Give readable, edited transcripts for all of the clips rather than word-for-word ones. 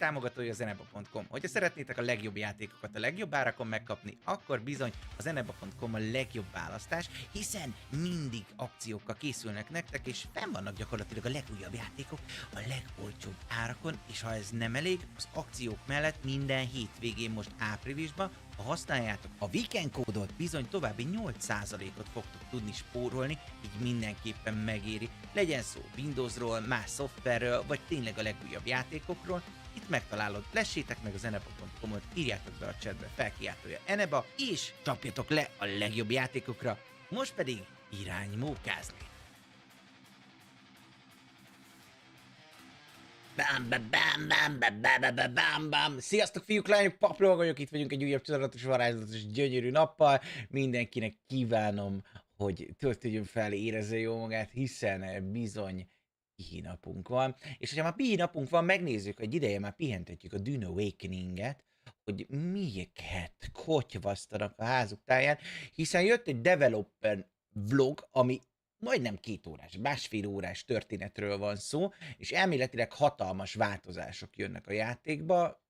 támogatója a zeneba.com. Hogyha szeretnétek a legjobb játékokat a legjobb árakon megkapni, akkor bizony a zeneba.com a legjobb választás, hiszen mindig akciókkal készülnek nektek, és fenn vannak gyakorlatilag a legújabb játékok a legolcsóbb árakon, és ha ez nem elég, az akciók mellett minden hétvégén most áprilisban, ha használjátok a weekend kódot, bizony további 8%-ot fogtok tudni spórolni, így mindenképpen megéri. Legyen szó Windowsról, más szoftverről, vagy tényleg a legújabb játékokról. Itt megtalálod, lessétek meg a zeneba.com-ot, írjátok be a chatbe felkiáltója Eneba, és csapjatok le a legjobb játékokra. Most pedig irány mókázni. Bam. Sziasztok fiúk, lányok, Paplovag vagyok, itt vagyunk egy újabb csodálatos, varázslatos, gyönyörű nappal. Mindenkinek kívánom, hogy töltődjön fel, érezze jó magát, hiszen bizony pihinapunk van. És hogyha már pihinapunk van, megnézzük, egy ideje már pihentetjük a Dune Awakening-et, hogy miket kotyvasztanak a házuk táján, hiszen jött egy developer vlog, ami majdnem 2 órás, másfél órás történetről van szó, és elméletileg hatalmas változások jönnek a játékba.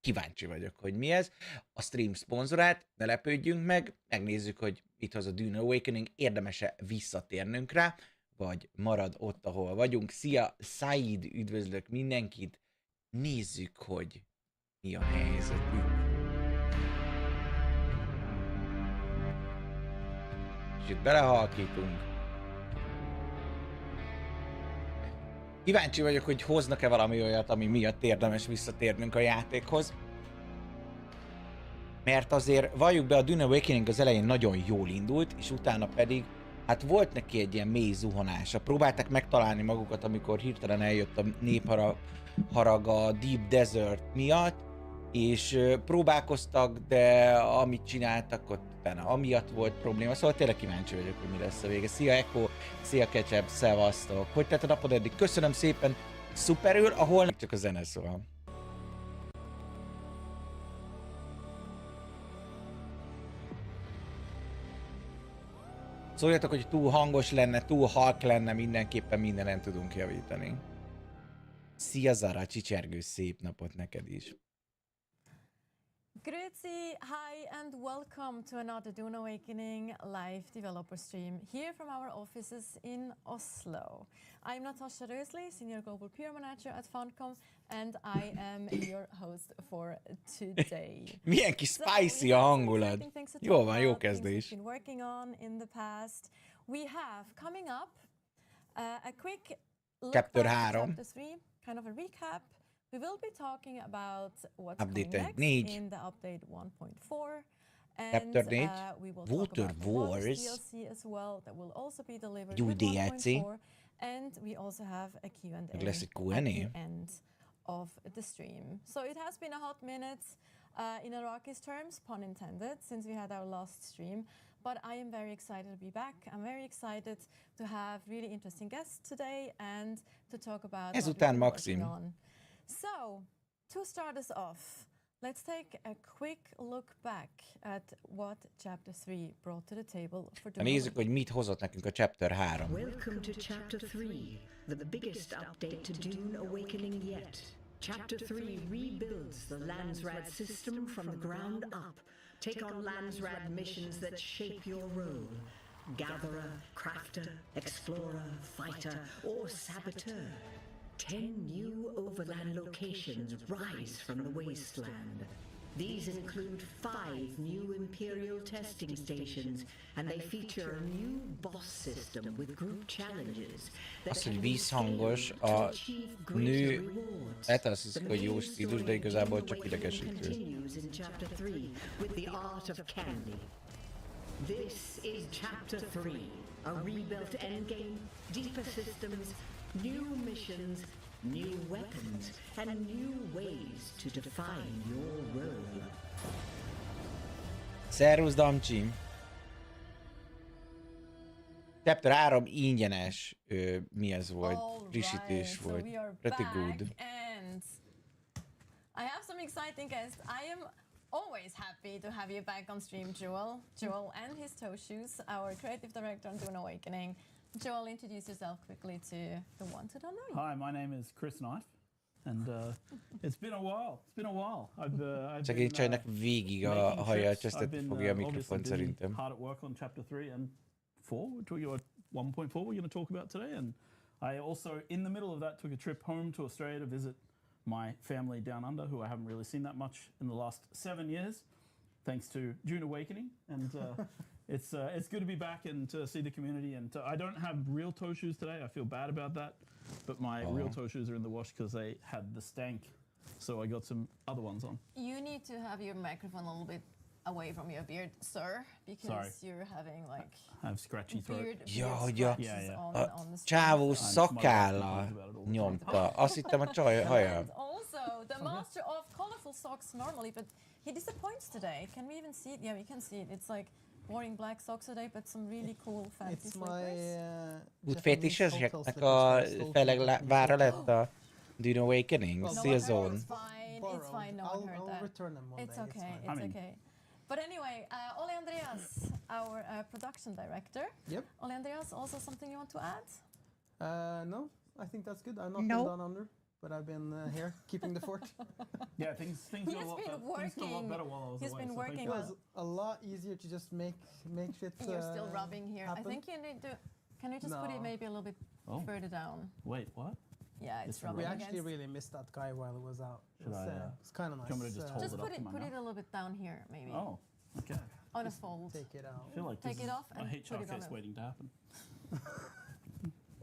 Kíváncsi vagyok, hogy mi ez. A stream szponzorát, ne lepődjünk meg, megnézzük, hogy itt az a Dune Awakening, érdemes-e visszatérnünk rá, vagy marad ott, ahol vagyunk. Szia, Said, üdvözlök mindenkit. Nézzük, hogy mi a helyzetük. És itt belehalkítunk. Kíváncsi vagyok, hogy hoznak-e valami olyat, ami miatt érdemes visszatérnünk a játékhoz. Mert azért valljuk be, a Dune Awakening az elején nagyon jól indult, és utána pedig hát volt neki egy ilyen mély zuhanása. Próbálták megtalálni magukat, amikor hirtelen eljött a népharag a Deep Desert miatt, és próbálkoztak, de amit csináltak, ott utána amiatt volt probléma. Szóval tényleg kíváncsi vagyok, hogy mi lesz a vége. Szia Echo, szia Ketchup, szevasztok! Hogy tett a napod eddig? Köszönöm szépen, szuperül, a holnap csak a zene szól. Szóljatok, hogy túl hangos lenne, túl halk lenne, mindenképpen mindenen tudunk javítani. Szia Zara, csicsergő, szép napot neked is. Grüezi, hi and welcome to another Dune Awakening live developer stream here from our offices in Oslo. I'm Natasha Rösli, Senior Global PR Manager at Funcom, and I am your host for today. Milyen kis spicy a hangulat. Jó van, jó kezdés. Been working on in the past. We have coming up a quick look Chapter back 3. at Chapter 3, kind of a recap. We will be talking about what's Update coming next Négy. in the update 1.4, and Chapter 4. we will Water talk about the Wars. DLC as well that will also be delivered Új with DLC. 1.4, and we also have a Q&A Meg lesz egy at Q&A. the end of the stream. So it has been a hot minute in Iraqi's terms, pun intended, since we had our last stream. But I am very excited to be back. I'm very excited to have really interesting guests today and to talk about Ezután what we've been Maxim. working on. So, to start us off, let's take a quick look back at what Chapter 3 brought to the table for Dune. Nézzük, hogy mit hozott nekünk a Chapter 3. Welcome to Chapter 3, the biggest update to Dune Awakening yet. Chapter 3 rebuilds the Landsrad system from the ground up. Take on Landsrad missions that shape your role. Gatherer, crafter, explorer, fighter, or saboteur. 10 new overland locations rise from the wasteland. These include 5 new Imperial testing stations, and they feature a new boss system with group challenges. Az, hogy vízhangos, a nő, hát azt hiszem, hogy jó stílus, de igazából csak idegesítő. This is Chapter 3, a rebuilt endgame, deeper systems, new missions, new weapons, and new ways to define your role. Szervusz, Damcsi! Chapter 3 ingyenes, mi ez volt? Frissítés so volt. we are Pretty back, good. and I have some exciting guests. I am always happy to have you back on stream, Joel. Joel and his toe shoes, our creative director on Dune Awakening. Joel, introduce yourself quickly to the one to don't know you. Hi, my name is Chris Knife, and it's been a while. I've Szegény csajnak végig a haja csesztett fogja a mikrofont szerintem. Hard at work on chapter 3 and 4, which we got 1.4 we're going to talk about today, and I also, in the middle of that, took a trip home to Australia to visit my family down under, who I haven't really seen that much in the last 7 years, thanks to Dune Awakening, and it's good to be back and to see the community. And I don't have real toe shoes today. I feel bad about that, but my real toe shoes are in the wash because they had the stank, so I got some other ones on. You need to have your microphone a little bit away from your beard, sir, because you're having like I have scratchy throat. beard Ja. on the Csávó szakálla nyomta. Azt hittem a csaj haja. And also the master of colorful socks normally, but he disappoints today. Can we even see it? Yeah, we can see it. It's like boring black socks today, but some really cool fancy slippers. Útfétiseseknek a felegvára lett a Dune Awakening. See a zone. It's fine. No one heard that. Return them one It's day. okay. It's fine. It's okay. But anyway, Ole Andreas, our production director. Yep. Ole Andreas, also something you want to add? No, I think that's good. I've not been down under, but I've been here keeping the fort. Yeah, things got a lot better while I was He's away. been so thank working you. It was a lot easier to just make shit. You're still rubbing here. happen. I think you need to. Can you just put it No. maybe a little bit further down? Wait, what? Yeah, it's It's rubbing We actually against. really missed that guy while he was out. Should I, It's kind of nice. do you want me to just hold Just it put up it to my put it mouth? a little bit down here, maybe. Oh, okay. On a fold. Take it out. I feel like Take this it is off a and HR put it on case a- waiting to happen.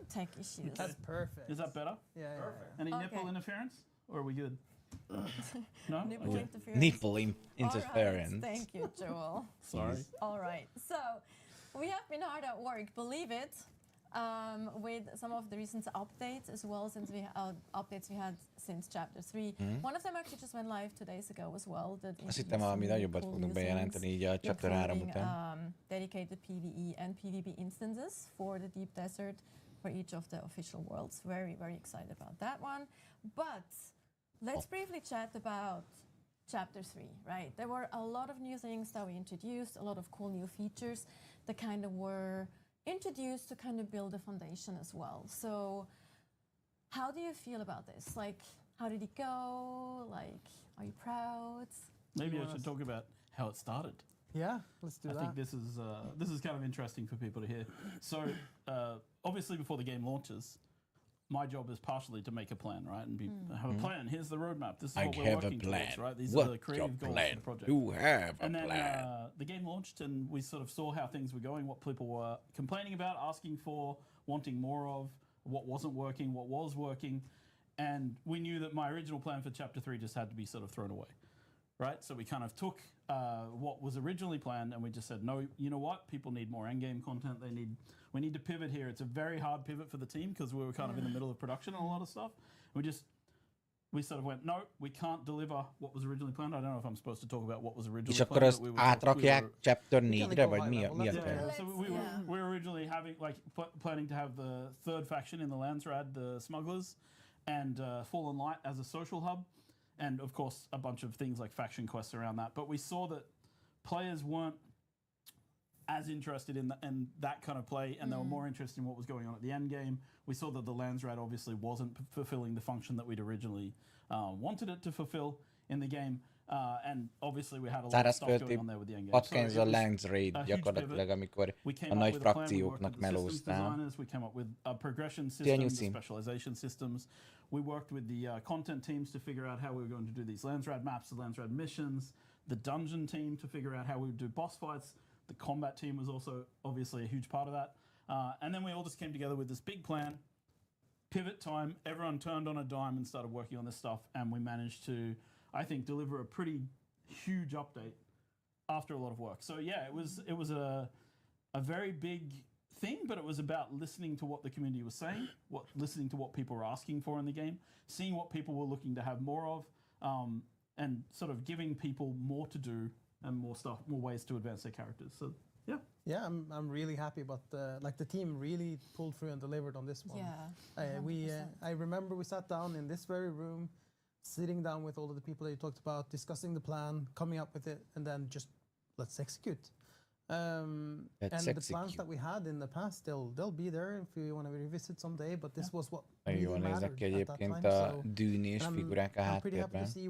Tech issues. That's perfect. Is that better? Yeah. Any Okay. nipple interference, or are we good? No. Nipple Okay. interference. Nipple All interference. right, thank you, Joel. Sorry. All right. So we have been hard at work, believe it, with some of the recent updates as well, since updates we had since chapter 3. One of them actually just went live 2 days ago as well. That Azt hittem, valami nagyobbat fogunk bejelenteni így a chapter 3 után. Dedicated PvE and PvP instances for the Deep Desert for each of the official worlds. Very, very excited about that one. But let's briefly chat about chapter 3, right? There were a lot of new things that we introduced, a lot of cool new features that kind of were introduced to kind of build a foundation as well. So how do you feel about this? Like, how did it go? Like, are you proud? Maybe I should talk about how it started. Yeah, let's do I that. think this is kind of interesting for people to hear. So obviously, before the game launches, my job is partially to make a plan, right, and have a plan. Here's the roadmap. This is what we're working towards, right? These are the creative goals of the project. You have a And then plan. the game launched, and we sort of saw how things were going, what people were complaining about, asking for, wanting more of, what wasn't working, what was working, and we knew that my original plan for chapter 3 just had to be sort of thrown away, right? So we kind of took what was originally planned, and we just said, no, you know what? People need more endgame content. We need to pivot here. It's a very hard pivot for the team because we were kind of in the middle of production on a lot of stuff. We sort of went, no, we can't deliver what was originally planned. I don't know if I'm supposed to talk about what was originally És akkor planned. azt but we were- átrakják chapter can 4-re, go vagy high mi a level. Let's terv? Yeah, so we were originally having planning to have the third faction in the Landsrad, the Smugglers, and Fallen Light as a social hub, and of course a bunch of things like faction quests around that. But we saw that players weren't as interested in that kind of play, and they were more interested in what was going on at the end game. We saw that the Landsrad obviously wasn't fulfilling the function that we'd originally wanted it to fulfill in the game, and obviously we had a lot of stuff going on there with the end game. Patkány a Lands Raid gyakorlatilag, amikor a nagy frakcióknak melóztál. We came up with progression systems, specialization systems. We worked with the content teams to figure out how we were going to do these Landsrad maps, the Landsrad missions, the dungeon team to figure out how we would do boss fights. The combat team was also obviously a huge part of that. And then we all just came together with this big plan. Pivot time, everyone turned on a dime and started working on this stuff, and we managed to, I think, deliver a pretty huge update after a lot of work. So yeah, it was a very big thing, but it was about listening to what the community was saying, listening to what people were asking for in the game, seeing what people were looking to have more of, and sort of giving people more to do and more stuff, more ways to advance their characters. So yeah. Yeah, I'm really happy about the team really pulled through and delivered on this one. Yeah. I remember we sat down in this very room, sitting down with all of the people that you talked about, discussing the plan, coming up with it, and then just let's execute. And the plans that we had in the past, they'll be there if we want to revisit someday. But this was what really mattered at that time. So Dune-és figurák a I'm pretty happy to háttérben. see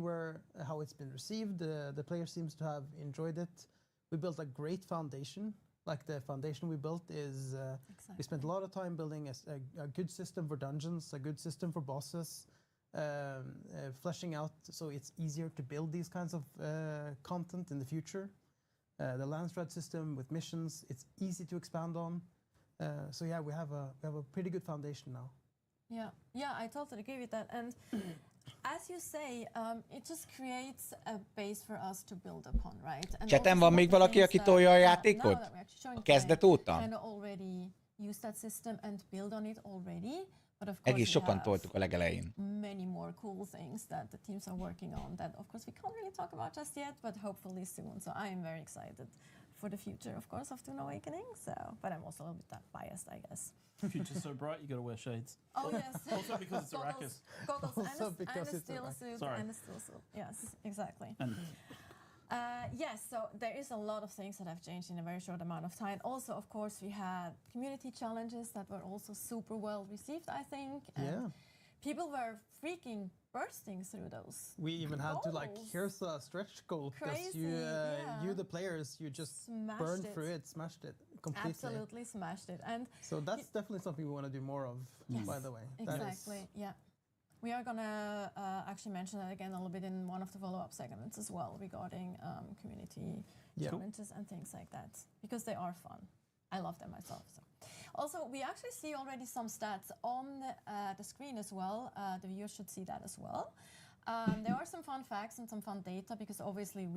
how it's been received. The player seems to have enjoyed it. We built a great foundation. Like the foundation we built is, we spent a lot of time building a good system for dungeons, a good system for bosses, fleshing out so it's easier to build these kinds of content in the future. The Landsrad system with missions, it's easy to expand on. So yeah, we have a pretty good foundation now. Yeah, I totally agree with that. And as you say, it just creates a base for us to build upon, right? And Chaten van még valaki, aki tolja a játékot? A kezdet óta? Kind of already use that system and build on it already. But of course Egész sokan toltuk a legelején. many more cool things that the teams are working on that of course we can't really talk about just yet, but hopefully soon. So I am very excited for the future, of course, of Dune Awakening. So, but I'm also a little bit biased, I guess. Future's so bright, you got to wear shades. Oh yes. Also because it's Arrakis. Goggles Also and because a it's steel Arrakis. suit Sorry. and a steel suit. Yes, exactly. And Yes, so there is a lot of things that have changed in a very short amount of time. Also, of course, we had community challenges that were also super well received, I think. And people were freaking bursting through those. We even had to like, here's a stretch goal because you the players, you just burned through it, smashed it completely. Absolutely smashed it. And so that's definitely something we want to do more of, by the way. Exactly, yeah. We are going to actually mention that again a little bit in one of the follow-up segments as well regarding community challenges and things like that, because they are fun. I love them myself. So. Also, we actually see already some stats on the screen as well. The viewers should see that as well. There are some fun facts and some fun data, because obviously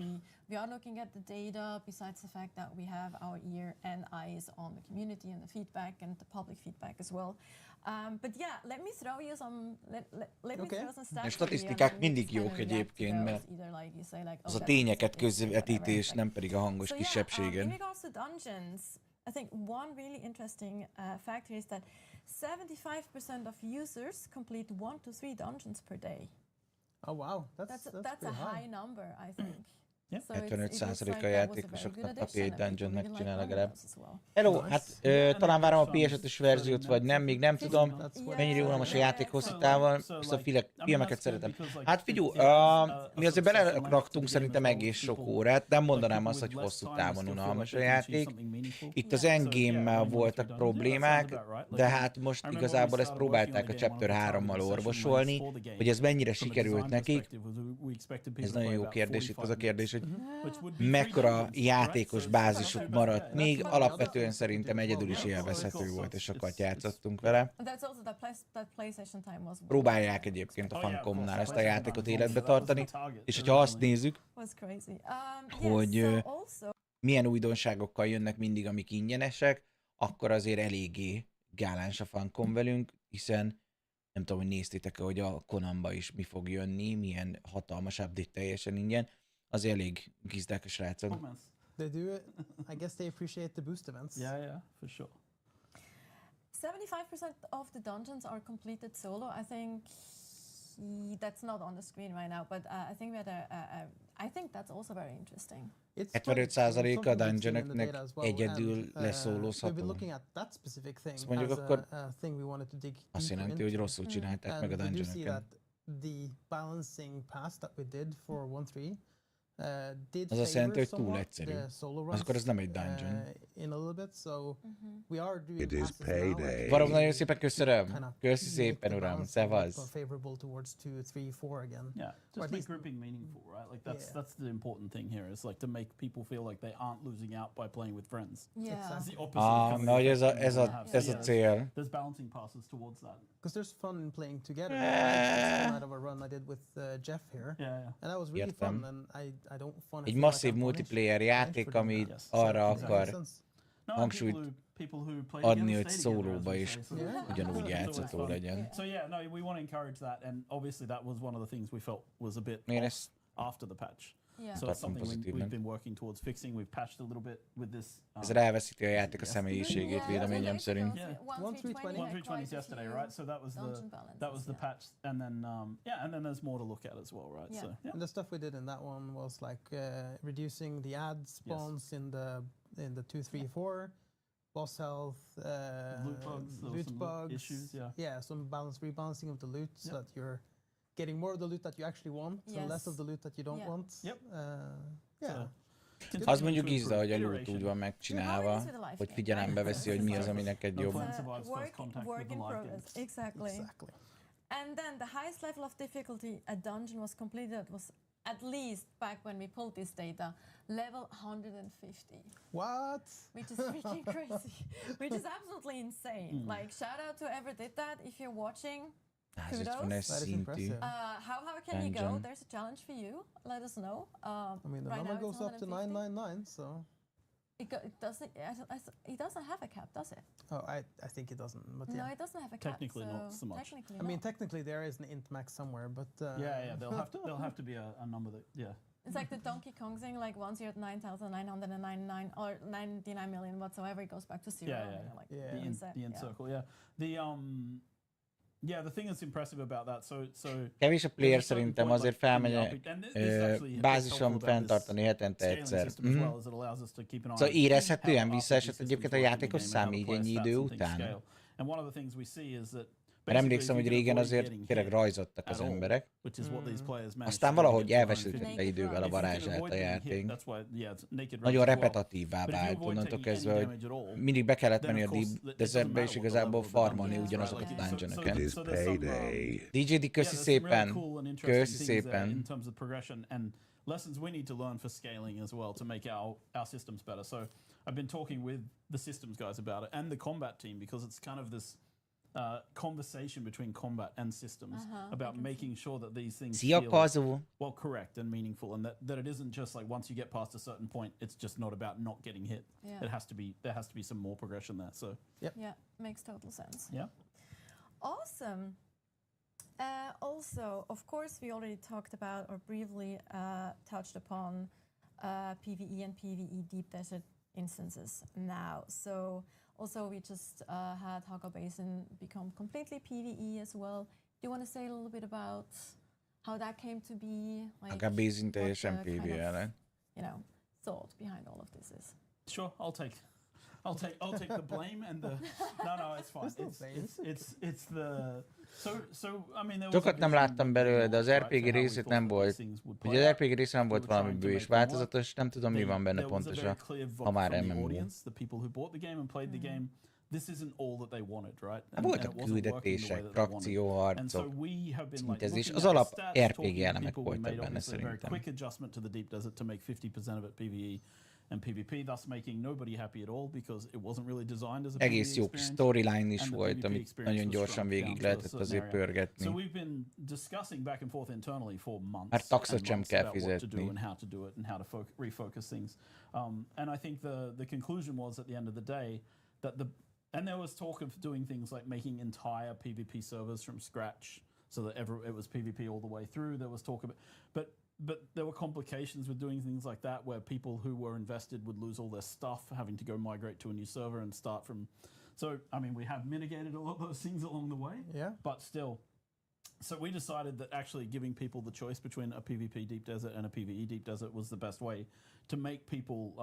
we are looking at the data besides the fact that we have our ear and eyes on the community and the feedback and the public feedback as well. But yeah, let me throw you some throw some stats. A statisztikák mindig jók egyébként, mert az a tényeket közvetítés, nem pedig a hangos kisebbségen. In regards to dungeons, I think one really interesting factor is that 75% of users complete 1 to 3 dungeons per day. Oh wow, that's a high number, I think. 75% a játékosoknak napi egy dungeon megcsinál legalább. Hello, hát talán várom a PS5-ös verziót, vagy nem, még nem tudom, mennyire unalmas a játék hosszú távon, ezt a filmeket szeretem. Hát figyelj, mi azért beleraktunk szerintem egész sok órát, nem mondanám azt, hogy hosszú távon unalmas a játék. Itt az endgame-mel voltak problémák, de hát most igazából ezt próbálták a Chapter 3-mal orvosolni, hogy ez mennyire sikerült nekik. Ez nagyon jó kérdés, itt az a kérdés, hogy mekkora játékos bázisuk maradt. Még alapvetően szerintem egyedül is élvezhető volt, és sokat játszottunk vele. Próbálják egyébként a Funcomnál ezt a játékot életbe tartani, és hogyha azt nézzük, hogy milyen újdonságokkal jönnek mindig, amik ingyenesek, akkor azért eléggé gáláns a Funcom velünk, hiszen nem tudom, hogy néztétek-e, hogy a Conanba is mi fog jönni, milyen hatalmas update teljesen ingyen. Az elég gizdák a srácok. They do it. I guess they appreciate the boost events. Yeah, for sure. 75% of the dungeons are completed solo. I think that's not on the screen right now, but I think we had I think that's also very interesting. 75%-a a dungeonoknek egyedül leszólózható. Ezt mondjuk akkor azt jelenti, hogy rosszul csinálták meg a dungeonokat. The balancing pass that we did for 1.3 did az azt jelenti, hogy túl egyszerű. Akkor ez nem egy dungeon. In a little bit, so we are doing It is payday. Varom, nagyon szépen köszönöm. Köszi szépen, uram. Szevasz. Favorable towards 2, 3, 4 again. Yeah, just make grouping meaningful, right? Like that's the important thing here, is like to make people feel like they aren't losing out by playing with friends. Yeah. It's the opposite. Mert ez a cél. There's balancing passes towards that. Because there's fun in playing together. I just out of a run I did with Jeff here. And that was really fun, and I don't want to. Egy masszív multiplayer játék, ami arra akar hangsúlyt adni, hogy szólóba is ugyanúgy játszható legyen. So yeah, no, we want to encourage that, and obviously that was one of the things we felt was a bit off after the patch. So it's something we've been working towards fixing. We've patched a little bit with this. Ez ráveszíti a játék a személyiségét, véleményem szerint. 1.3.20 yesterday, right? So that was the patch, and then and then there's more to look at as well, right? So and the stuff we did in that one was like reducing the ad spawns in the in the 2, 3, 4, boss health, loot bugs, issues. Some rebalancing of the loot so that you're getting more of the loot that you actually want and less of the loot that you don't want. Az mondjuk izda, hogy a loot úgy van megcsinálva, hogy figyelembe veszi, hogy mi az, ami neked jobb. Work in progress. Exactly. And then the highest level of difficulty a dungeon was completed was, at least back when we pulled this data, level 150. What? Which is freaking crazy. Which is absolutely insane. Like, shout out to whoever did that. If you're watching, kudos. That is impressive. How can you go? There's a challenge for you. Let us know. I mean, the number goes up to 999, so... It doesn't have a cap, does it? Oh, I think it doesn't. But no, it doesn't have a cap. Technically not so much. I mean, technically there is an int max somewhere, but they'll have to be a number that It's like the Donkey Kong thing. Like once you're at 9,999 or 99 million whatsoever, it goes back to zero. The int circle. The thing that's impressive about that, so kevés a player szerintem, azért felmegy bázison fenntartani hetente egyszer. Szóval érezhetően visszaesett egyébként a játékos szám így ennyi idő után. Mert emlékszem, hogy régen azért tényleg rajzottak az emberek. Aztán valahogy elveszítette idővel a varázsát a játék. Nagyon repetitívvá vált, onnantól kezdve, hogy mindig be kellett menni a Deep Desertbe, és igazából farmolni ugyanazokat a dungeonokat. DJD, köszi szépen! Köszi szépen! Lessons we need to learn for scaling as well to make our systems better. So I've been talking with the systems guys about it and the combat team, because it's kind of this conversation between combat and systems about making sure that these things feel well correct and meaningful, and that it isn't just like once you get past a certain point, it's just not about not getting hit. There has to be some more progression there. So makes total sense. Awesome. Also, of course, we already talked about or briefly touched upon PvE and PvE Deep Desert instances now. So also we just had Haga Basin become completely PvE as well. Do you want to say a little bit about how that came to be? Like, Haga Basin teljesen PvE, thought behind all of this is. Sure, I'll take the blame and the no, it's fine. It's the so I mean sokat nem láttam belőle, de az RPG részét nem volt. Ugye az RPG része nem volt valami bő és változatos, nem tudom mi van benne pontosan, ha már MMO. Voltak küldetések, frakcióharcok, szintezés, az alap RPG elemek voltak benne szerintem. And PvP, thus making nobody happy at all because it wasn't really designed as a egész jó storyline is volt, amit nagyon gyorsan végig lehetett azért pörgetni. So we've been discussing back and forth internally for months. Már taxot sem kell fizetni. And how to do it and how to refocus things. And I think the conclusion was at the end of the day that and there was talk of doing things like making entire PvP servers from scratch so that it was PvP all the way through. There was talk of it, but there were complications with doing things like that where people who were invested would lose all their stuff, having to go migrate to a new server and start from... So, I mean, we have mitigated a lot of those things along the way, but still. So we decided that actually giving people the choice between a PvP Deep Desert and a PvE Deep Desert was the best way to make people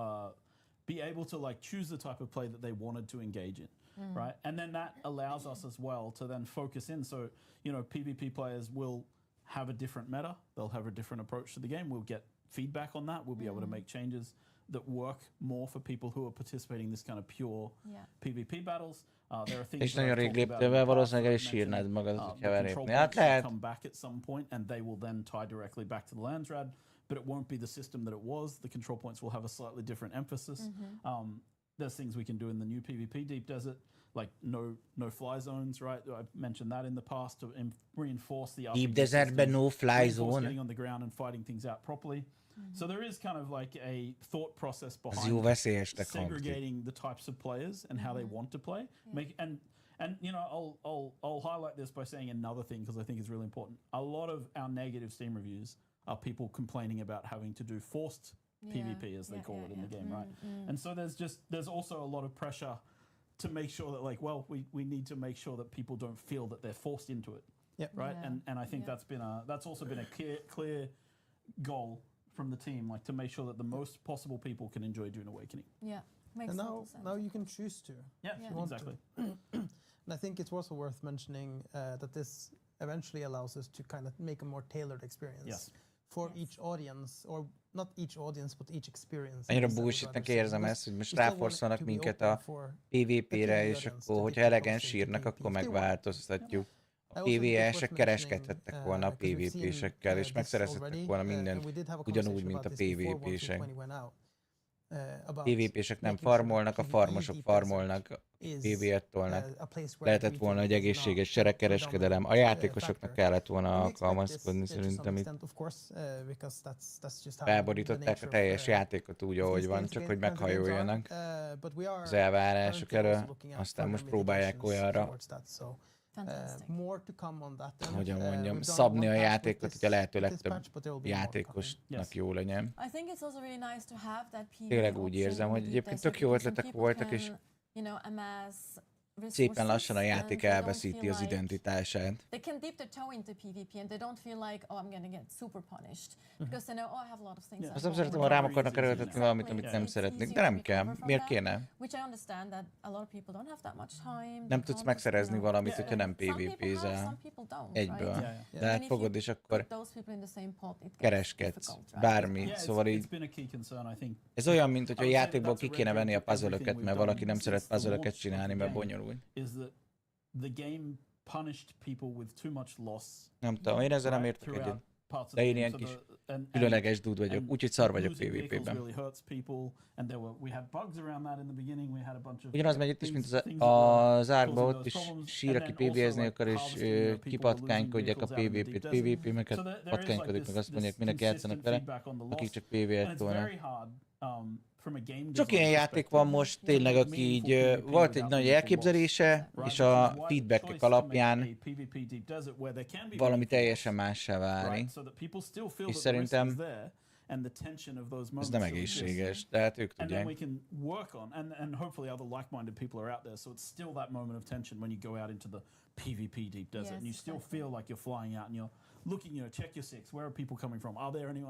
be able to choose the type of play that they wanted to engage in, right? And then that allows us as well to then focus in. So, PvP players will have a different meta, they'll have a different approach to the game, we'll get feedback on that, we'll be able to make changes that work more for people who are participating in this kind of pure PvP battles. There are things és nagyon rég léptél be, valószínűleg el is sírnád magad, hogyha belépni. Hát lehet. Come back at some point and they will then tie directly back to the Landsrad, but it won't be the system that it was. The control points will have a slightly different emphasis. There's things we can do in the new PvP Deep Desert, like no fly zones, right? I've mentioned that in the past to reinforce the Deep Desertben no fly zone. Getting on the ground and fighting things out properly. So there is kind of like a thought process behind segregating the types of players and how they want to play. And I'll highlight this by saying another thing because I think it's really important. A lot of our negative Steam reviews are people complaining about having to do forced PvP, as they call it in the game, right? And so there's also a lot of pressure to make sure that we need to make sure that people don't feel that they're forced into it, right? And I think that's also been a clear goal from the team, like to make sure that the most possible people can enjoy Dune Awakening. Yeah, makes And total sense. now you can choose to. Yeah, Yeah. you want to. exactly. And I think it's also worth mentioning that this eventually allows us to kind of make a more tailored experience Yes. for Yes. each audience, or not each audience, but each experience. Annyira in the bullshitnek Serverhez. érzem Because ezt, hogy most we still want it ráforszolnak to be minket open a for PvP-re, the és audience akkor, to hogyha dip elegen across into sírnak, PvP akkor if they want. megváltoztatjuk. A I also think it's PvE-sek worth kereskedhettek mentioning, volna a 'cause we've seen, PvP-sekkel, és this megszerezhettek already, volna and mindent we did have a ugyanúgy, conversation mint a about this before PvP-sek. 1.20 went out, about PvP-sek nem making sure farmolnak, a PvE farmosok deep farmolnak, is, PvE-t tolnak. a place where Lehetett volna egy PvP is not egészséges the seregkereskedelem. A predominant, játékosoknak factor. kellett volna And we expect alkalmazkodni this to some szerintem itt. extent, of course, because that's just how the Felborították a nature teljes of, játékot úgy, of ahogy these van, games csak again, hogy kinds of games are, meghajoljanak but we are az elvárások currently also elől, looking at aztán most further próbálják mitigations olyanra, towards that, so, Fantastic. more to come on that end. hogyan We've mondjam, done szabni a one patch with játékot, this- hogy a lehető with this legtöbb patch, but there will be more coming. játékosnak Yes. jó legyen. I think it's also really nice to have that PvP Tényleg úgy option érzem, in hogy the egyébként desert, tök jó because ötletek some voltak, people és can, you know, amass szépen lassan a resources játék and they don't elveszíti feel az like- identitását. They can dip their toe into PvP and they don't feel like, oh, I'm gonna get super punished because they know, oh, I have a lot of things. Yeah. I'm Azt nem going szeretem, to ha rám do. akarnak erőltetni valamit, amit nem It's szeretnék, easier de to nem kell. recover from Miért that, kéne? Which I understand that a lot of people don't have that much time. Nem tudsz megszerezni valamit, hogyha nem Some people have, PvP-zel some people don't, egyből. right? Yeah, De And hát if fogod, you és akkor put those people in the same pot, it gets kereskedsz difficult, right? bármit. Yeah, Szóval it's így been a key concern, I think. ez olyan, mint hogy a I would say játékból that's ki a kéne red venni a flag to puzzle-öket, everything mert we've valaki done nem szeret since the puzzle-öket launch of the csinálni, mert game. bonyolult. Is that the game punished people with too much loss. Nem tudom, én ezzel nem right, értek throughout egyet. parts of De the én game. ilyen So kis and különleges dude vagyok, úgyhogy szar vagyok losing vehicles PvP-ben. really hurts people, and we had bugs around that in the beginning. We had a bunch of Ugyanaz megy itt is, mint things that az were árkba, causing ott those is problems. sír, And aki then also, PvE-zni like, akar, és harvesting, people were losing kipatkánkodják a vehicles out in the PvP-t, deep desert. PvP-meket So there is like patkánkodik, meg azt mondják, this minek játszanak consistent vele, feedback on the akik loss. csak And PvE-t it's tolnak. very hard from a game Sok design ilyen játék perspective van most tényleg, aki így volt egy nagy elképzelése, és a feedbackek alapján valami teljesen mássá válik. És szerintem ez nem egészséges, tehát ők And then we tudják. can work on, and hopefully other like-minded people are out there, so it's still that moment of tension when you go out into the PvP deep desert, and you Yes, still exactly. feel like you're flying out and you're looking, check your six, where are people coming from?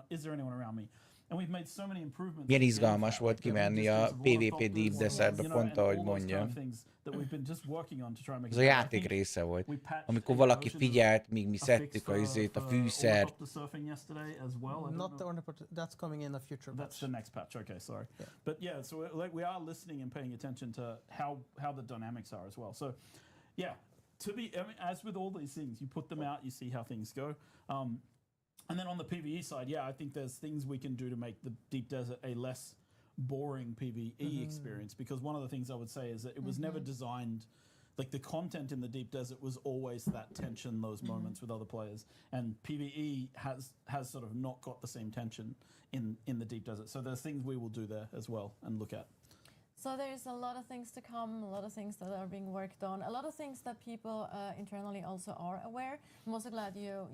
Is there anyone around me? And we've made so many improvements. Milyen to izgalmas that, volt like the kimenni a distance of water PvP toppers, Deep Desertbe, you know, pont and ahogy all those kind mondja. of things that we've been just working on to try and make Ez a it better. I játék think része volt. we patched Amikor a valaki version of figyelt, míg mi a fix szedtük a for- izét, a for fűszert. Ottó surfing yesterday as well. I don't Not know. the only part that's coming in a future That's patch. the next patch. Okay, sorry. Yeah. But yeah, so we are listening and paying attention to how the dynamics are as well. So yeah, as with all these things, you put them out, you see how things go. And then on the PvE side, yeah, I think there's things we can do to make the Deep Desert a less boring PvE experience, because one of the things I would say is that it was never designed, like the content in the Deep Desert was always that tension, those moments with other players, and PvE has sort of not got the same tension in the Deep Desert. So there's things we will do there as well and look at. So there's a lot of things to come, a lot of things that are being worked on, a lot of things that people internally also are aware. I'm also glad you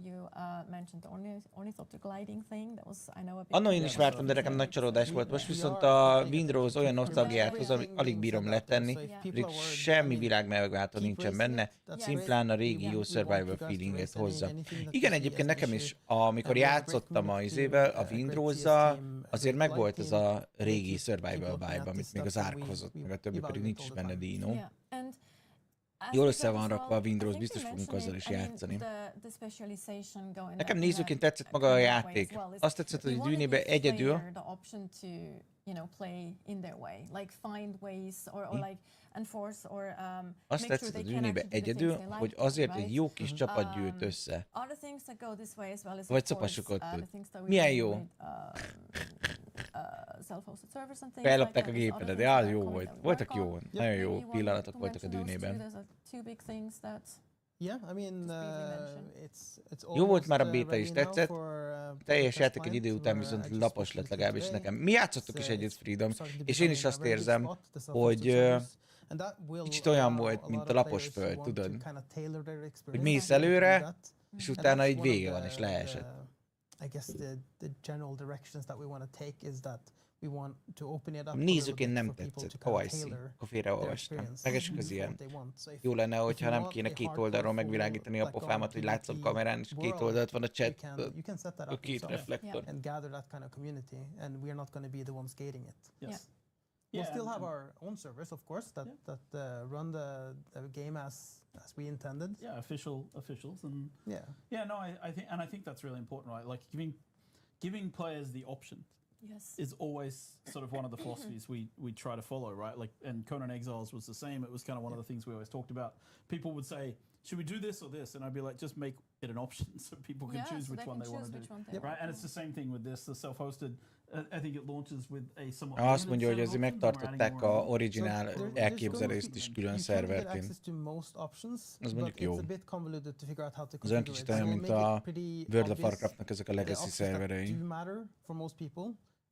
mentioned the ornithopter gliding thing. That was, I know, a big Anno én is vártam, de nekem nagy csalódás volt. Most viszont a Windrose olyan nosztalgiát hoz, amit alig bírom letenni, pedig semmi világ megváltó nincsen benne, szimplán a régi jó survival feelinget hozza. Igen, egyébként nekem is, amikor játszottam a izével, a Windrose-zal, azért megvolt ez a régi survival vibe, amit még az Ark hozott, meg a többi, pedig nincs is benne dino. Yeah, and Jól össze van rakva a Windrose, biztos fogunk azzal is játszani. Nekem nézőként tetszett maga a játék. Azt tetszett, hogy Dünébe egyedül, azt tetszett a Dünébe egyedül, hogy azért egy jó kis csapat gyűlt össze. Vagy szopassuk ott. Milyen jó. Fellopták a gépedet, de az jó volt. Voltak jó, nagyon jó pillanatok voltak a Dűnében. Yeah, I mean, it's Jó volt már a béta ready is, now tetszett. for, A teljes test játék egy client, idő után where viszont I just lapos lett completed legalábbis today. nekem. Mi játszottuk is együtt Freedom, és én is azt érzem, hogy kicsit olyan volt, mint a lapos föld, tudod? Hogy mész előre, és utána így vége van, és leesett. I guess the general directions that we want to take is that we want to open it up. Nézőként nem tetszett, kawajszí, akkor félreolvastam. Megesik az ilyen. Jó lenne, hogyha nem kéne két oldalról megvilágítani a pofámat, hogy látszom kamerán, és két oldalt van a chat, a két reflektor. And gather that kind of community, and we're not going to be the ones gating it. Yes. We'll still have our own servers, of course, that run the game as we intended. Yeah, officials, and no, I think that's really important, right? Like giving players the option. Yes. Is always sort of one of the philosophies we try to follow, right? Like, and Conan Exiles was the same. It was kind of one of the things we always talked about. People would say, should we do this or this? And I'd be like, just make it an option so people can choose which one they want to do. Right? And it's the same thing with this, the self-hosted. I think it launches with a somewhat... Azt mondja, hogy azért megtartották a originál elképzelést is külön szerverként. Az mondjuk jó. Az olyan kicsit olyan, mint a World of Warcraftnak ezek a legacy szerverei.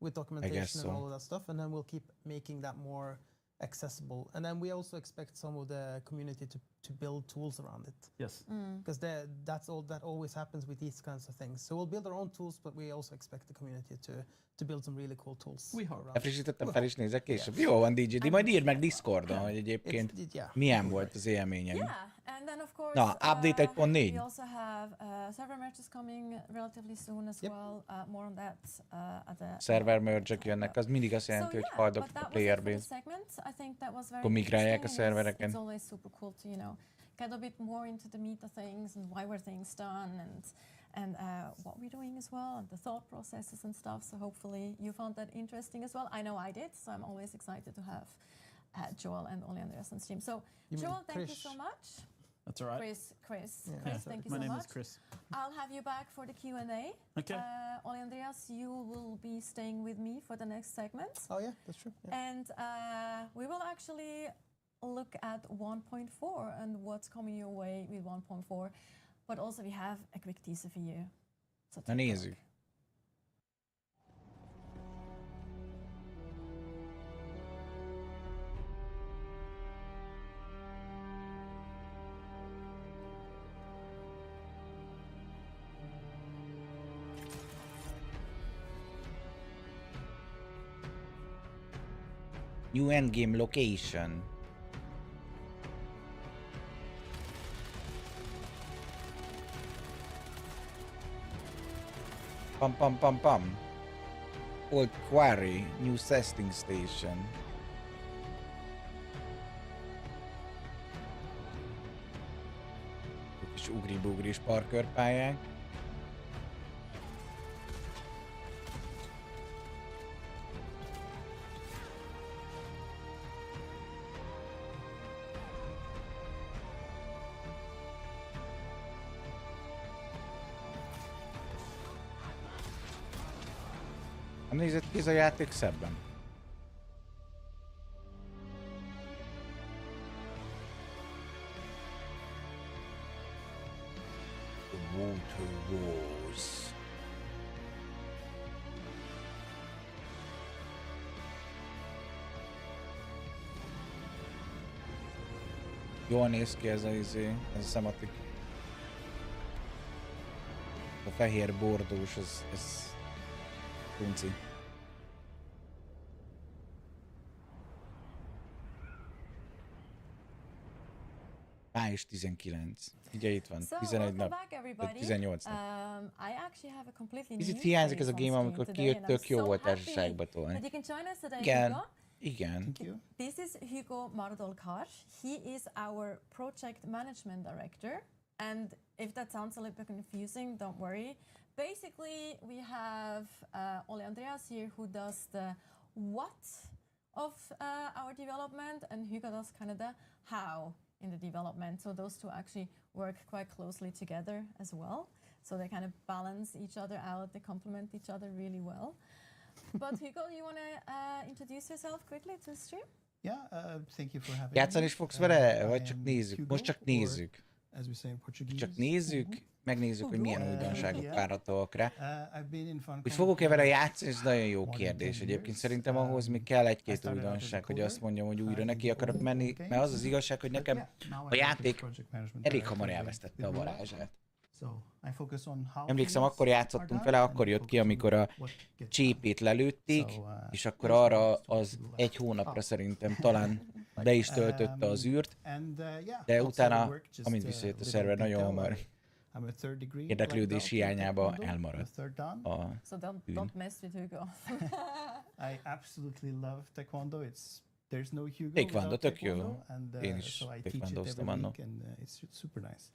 With documentation and all of that stuff, and then we'll keep making that more accessible. And then we also expect some of the community to build tools around it. Yes. Because that always happens with these kinds of things. So we'll build our own tools, but we also expect the community to build some really cool tools. Frissítettem fel is nézek később. Jó van, DJ, majd írd meg Discordon, hogy egyébként milyen volt az élményed. And then of course, na, update 1.4. We also have server merges coming relatively soon as well. More on that at the server merge-ek jönnek, az mindig azt jelenti, hogy haldok a player base. Akkor migrálják a szervereken. It's always super cool to, get a bit more into the meat of things and why were things done and what we're doing as well and the thought processes and stuff. So hopefully you found that interesting as well. I know I did, so I'm always excited to have Joel and Ole Andreas on stream. So Joel, thank you so much. That's all right. Chris, thank you so much. My name is Chris. I'll have you back for the Q&A. Okay. Ole Andreas, you will be staying with me for the next segment. Oh yeah, that's true. Yeah. And we will actually look at 1.4 and what's coming your way with 1.4. But also we have a quick teaser for you. So na nézzük. New endgame location. Pam pam pam pam. Old quarry, new testing station. Kis ugri-bugris parkörpályák. Nem nézett ki ez a játék szebben? The Water Wars. Jól néz ki ez ez a szematik. A fehér bordós, ez Punci. Május 19. Ugye itt van, 11 nap, 18 nap. Kicsit hiányzik ez a game, amikor kijött, tök jó volt társaságba tolni. Igen. This is Hugo Mardolkar. He is our project management director. And if that sounds a little bit confusing, don't worry. Basically, we have Ole Andreas here who does the what of our development, and Hugo does kind of the how in the development. So those two actually work quite closely together as well. So they kind of balance each other out, they complement each other really well. But Hugo, you want to introduce yourself quickly to the stream? Yeah, thank you for having Játszani is fogsz vele, vagy csak nézzük? Most csak nézzük. As we say in Portuguese. Csak nézzük, megnézzük, hogy milyen újdonságok várhatóak rá. Hogy fogok-e vele játszani, ez nagyon jó kérdés. Egyébként szerintem ahhoz még kell egy-két újdonság, hogy azt mondjam, hogy újra neki akarok menni, mert az az igazság, hogy nekem a játék elég hamar elvesztette a varázsát. Emlékszem, akkor játszottunk vele, akkor jött ki, amikor a csépét lelőtték, és akkor arra az egy hónapra szerintem talán be is töltötte az űrt, de utána, amint visszajött a szerver, nagyon hamar érdeklődés hiányába elmaradt a So don't mess with Hugo. I absolutely love taekwondo. There's no Hugo Taekwondo, without tök jó. taekwondo, and Én is so I teach it taekwondoztam every annó. week, and it's super nice.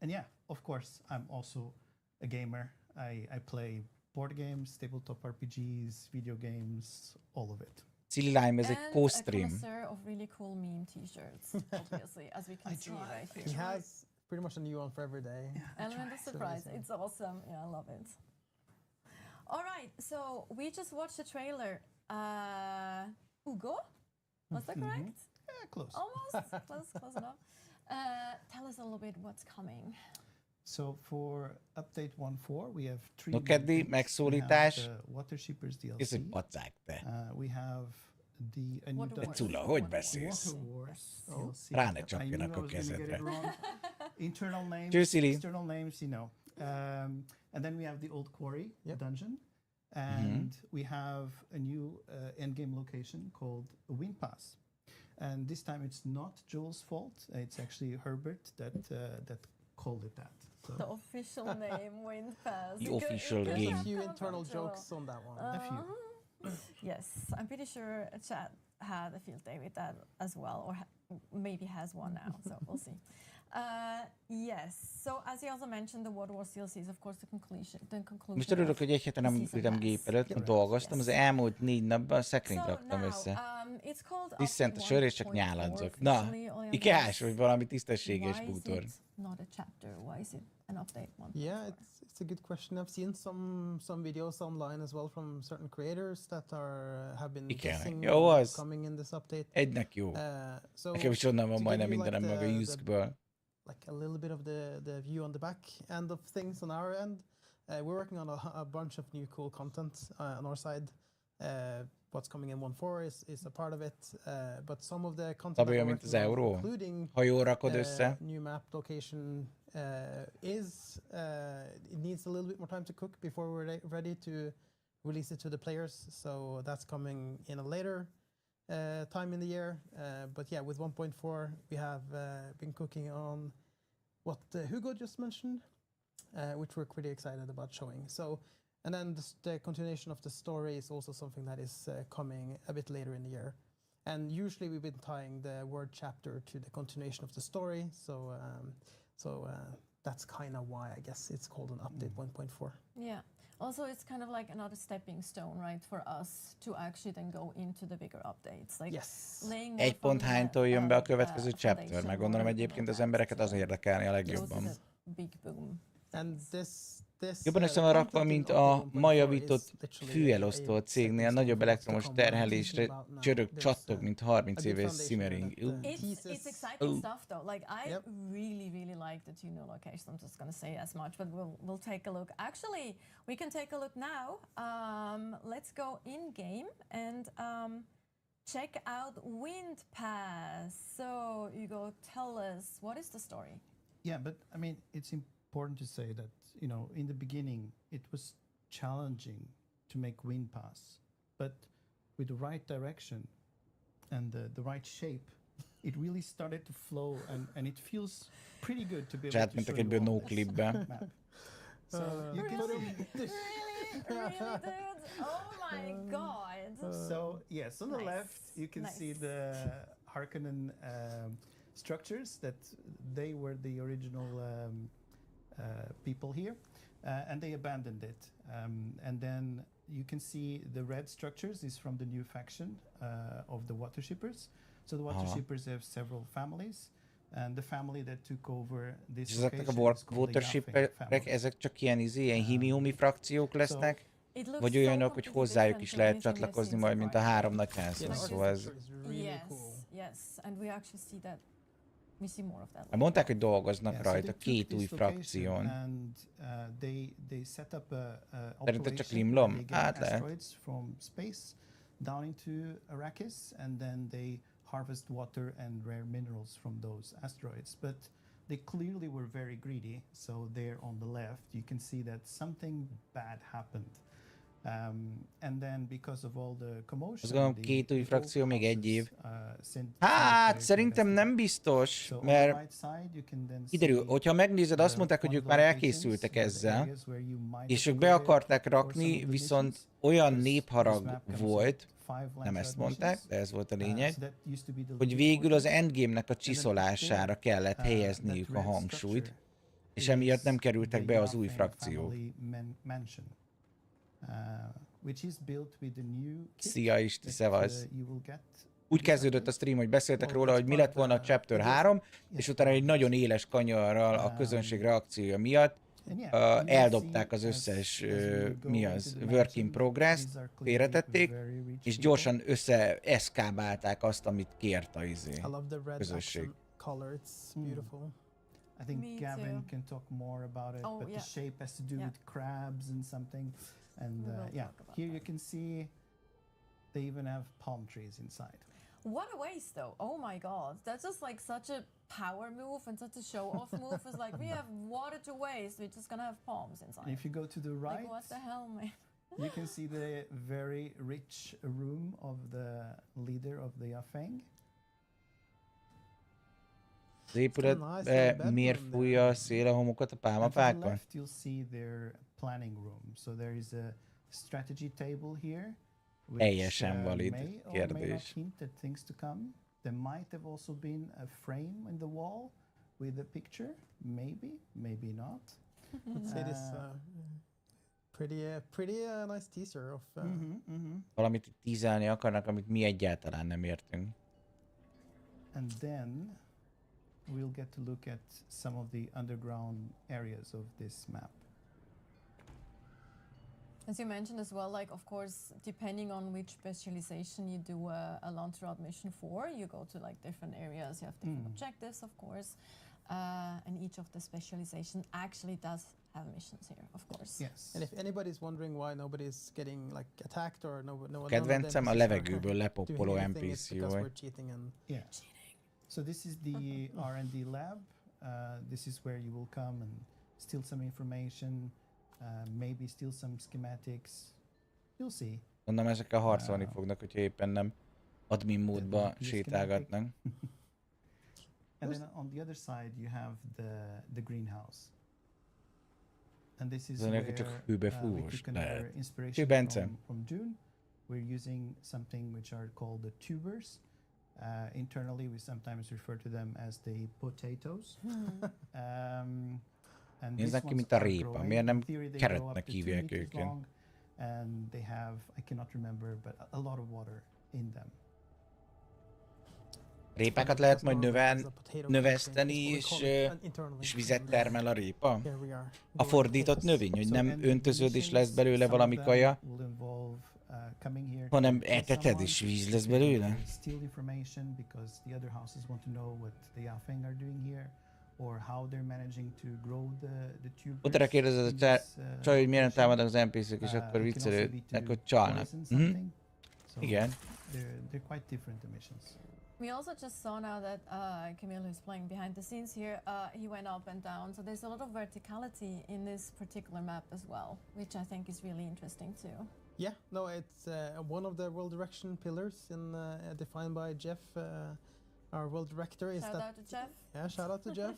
And yeah, of course, I'm also a gamer. I play board games, tabletop RPGs, video games, all of it. Silly Lime, ez egy And a co-stream. connoisseur of really cool meme t-shirts, obviously, as we can see right here. He has pretty much a new one for every day. Element of surprise. It's awesome. Yeah, I love it. All right, so we just watched the trailer. Hugo, was that correct? Yeah, close. Almost. Close enough. Tell us a little bit what's coming. So for update 1.4, we have 3 No keddi new things. megszólítás. We have the Water Shippers DLC. Ez egy pacák, te. We have a new Water Wars. Cula, hogy beszélsz? Water Wars DLC. Rá ne I csapjanak knew a I was gonna get kezedre. it wrong. Internal names, Cheers, Silly. external names, you know. And then we have the old quarry dungeon, Mm-hmm. and we have a new endgame location called a Wind Pass. And this time it's not Joel's fault. It's actually Herbert that called it that. So The official name, Wind Pass. The official could game. A have few come internal from Joel. jokes on that one. a few. Yes, I'm pretty sure chat had a field day with that as well, or maybe has one now, so we'll see. Yes, so as you also mentioned, the Water Wars DLC is of course the conclusion. Most örülök, hogy egy héten nem ültem gép előtt, mert dolgoztam, az elmúlt 4 napban szekrényt raktam össze. It's called Tisztent a sör, és csak nyáladzok. Na, ikás, vagy valami tisztességes bútor. Not a chapter. Why is it an update one? Yeah, it's a good question. I've seen some videos online as well from certain creators that have been guessing Jó az. coming in this update. Egynek jó. So Nekem is onnan van to majdnem give you mindenem meg a Jüszkből. like a little bit of the view on the back end of things on our end. We're working on a bunch of new cool content on our side. What's coming in 1.4 is a part of it, but some of the content that Szabja, we're mint az working on, euró. including Ha jól rakod össze. new map location, it needs a little bit more time to cook before we're ready to release it to the players. So that's coming in a later time in the year. But yeah, with 1.4, we have been cooking on what Hugo just mentioned, which we're pretty excited about showing. So, and then the continuation of the story is also something that is coming a bit later in the year. And usually we've been tying the word chapter to the continuation of the story. So that's kind of why I guess it's called an update 1.4. Yeah. Also, it's kind of like another stepping stone, right, for us to actually then go into the bigger updates. Like Yes. laying more Egy pont hánytól jön be a következő foundation, chapter, meg gondolom egyébként az embereket az érdekelni a legjobban. Go to the big boom. And this Jobban össze van rakva, mint a ma javított fűelosztó a cégnél, nagyobb elektromos terhelésre csörög, csattog, mint 30 éves simmering. It's exciting stuff though. Like I really like the two new locations. I'm just gonna say as much, but we'll take a look. Actually, we can take a look now. Let's go in game and check out Wind Pass. So Hugo, tell us, what is the story? Yeah, but I mean, it's important to say that, you know, in the beginning it was challenging to make Wind Pass, but with the right direction and the right shape, it really started to flow, and it feels pretty good to be able to show you all this map. So you can see. Really, dude? Oh my god! So yes, on the left you can see the Harkonnen structures that they were the original people here, and they abandoned it. And then you can see the red structures is from the new faction of the Water Shippers. So the Water Shippers have several families, and the family that took over this És ezeknek a location is called Water the Shipperek, family. ezek csak ilyen himi-humi frakciók lesznek? Vagy olyanok, hogy hozzájuk is lehet csatlakozni majd, mint a 3 nagy házhoz, szóval ez... Yes, and we actually see that. We see more of that. Mondták, hogy dolgoznak rajta 2 új frakción. Szerinted csak limlom? Hát lehet. From space down into Arrakis, and then they harvest water and rare minerals from those asteroids. But they clearly were very greedy. So there on the left, you can see that something bad happened. And then because of all the commotion, azt gondolom, két új frakció, még egy év. sent Hát, szerintem nem biztos, mert kiderül, hogyha megnézed, azt mondták, hogy ők már elkészültek ezzel, és ők be akarták rakni, viszont olyan népharag volt, nem ezt mondták, de ez volt a lényeg, hogy végül az endgame-nek a csiszolására kellett helyezniük a hangsúlyt, és emiatt nem kerültek be az új frakciók. Szia Isti, szevasz! Úgy kezdődött a stream, hogy beszéltek róla, hogy mi lett volna a Chapter 3, és utána egy nagyon éles kanyarral a közönség reakciója miatt eldobták az összes, work in progress-t, félretették, és gyorsan összeeszkábálták azt, amit kért a közösség. I think Gavin can talk more about it, but the shape has to do with crabs and something. And here you can see they even have palm trees inside. What a waste, though. Oh my God. That's just like such a power move and such a show-off move. It's like, we have water to waste. We're just going to have palms inside. And if you go to the right, like, what the hell, man? You can see the very rich room of the leader of the Afeng. Az épületbe miért fújja a szél a homokat a pálmafákon? On the left you'll see their planning room. So there is a strategy table here. Teljesen valid kérdés. There might have also been a frame in the wall with a picture. Maybe, maybe not. Let's say this pretty nice teaser of. Valamit tízelni akarnak, amit mi egyáltalán nem értünk. And then we'll get to look at some of the underground areas of this map. As you mentioned as well, like, of course, depending on which specialization you do a launch route mission for, you go to like different areas, you have different objectives, of course, and each of the specialization actually does have missions here, of course. Yes. And if anybody's wondering why nobody's getting like attacked or no Kedvencem a levegőből lepoppoló NPC vagy. Yeah. So this is the R&D lab. This is where you will come and steal some information. Maybe steal some schematics. You'll see. Mondom, ezekkel harcolni fognak, hogyha éppen nem admin módba sétálgatnak. And then on the other side you have the greenhouse. And this is where we took another inspiration from Dune. We're using something which are called the tubers. Internally we sometimes refer to them as the potatoes. Néznek ki, mint a répa. Miért nem keretnek hívják őket? And they have, I cannot remember, but a lot of water in them. Répákat lehet majd növeszteni, és vizet termel a répa? A fordított növény, hogy nem öntözöd és lesz belőle valami kaja, hanem eteted és víz lesz belőle? Utána kérdezed a csaj, hogy miért nem támadnak az NPC-k, és akkor viccelődnek, hogy csalnak. Igen. We also just saw now that Camille, who's playing behind the scenes here, he went up and down. So there's a lot of verticality in this particular map as well, which I think is really interesting too. Yeah, no, it's one of the world direction pillars defined by Jeff, our world director. Is shout out to Jeff. Yeah, shout out to Jeff.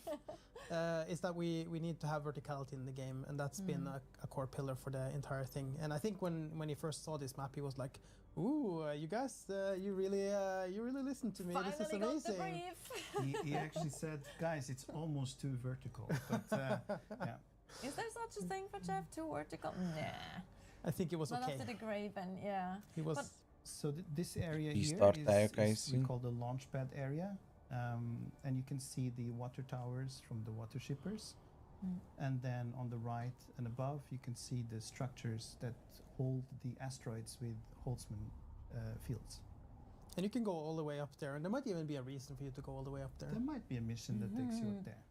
Is that we need to have verticality in the game, and that's been a core pillar for the entire thing. And I think when he first saw this map, he was like, "Ooh, you guys, you really listened to me. Finally this is amazing." Got the brief. he actually said, "Guys, it's almost too vertical." But yeah. Is there such a thing for Jeff? Too vertical? Nah. I think it was not okay. Not after the Graven, yeah. He was. So this area here is we call the launchpad area, and you can see the water towers from the water shippers, and then on the right and above you can see the structures that hold the asteroids with Holtzman fields. And you can go all the way up there, and there might even be a reason for you to go all the way up there. There might be a mission that takes you up there.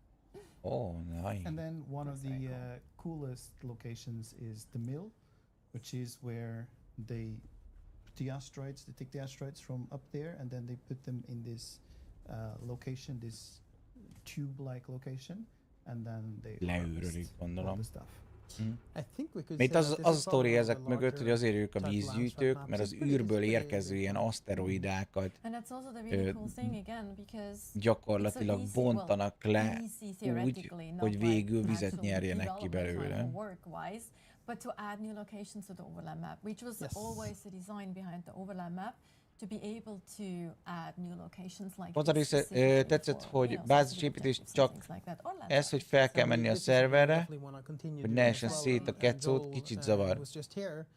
Oh, nice. And then one of the coolest locations is the mill, which is where they take the asteroids from up there, and then they put them in this location, this tube-like location, and then they leűrölik, gondolom. I think we could Mert say az that this a is sztori probably ezek one of the mögött, hogy larger azért ők a type vízgyűjtők, landscape mert az maps. It's űrből pretty érkező ilyen cool. aszteroidákat And that's also the really cool thing again, because gyakorlatilag it's so easy, bontanak le easy úgy, theoretically, not hogy végül like vizet actual nyerjenek ki development belőle. time or work-wise, but to add new locations to the overlap map, which was Yes. always the design behind the overlap map, to be able to add new locations like Az a this része specifically tetszett, for, hogy you know, bázisépítés specific csak objectives and things like that, or land ez, hogy maps. fel kell menni a This is what we szerverre, definitely wanna continue hogy doing ne as essen well, szét a and kecót, Joel, kicsit zavar. who's just here,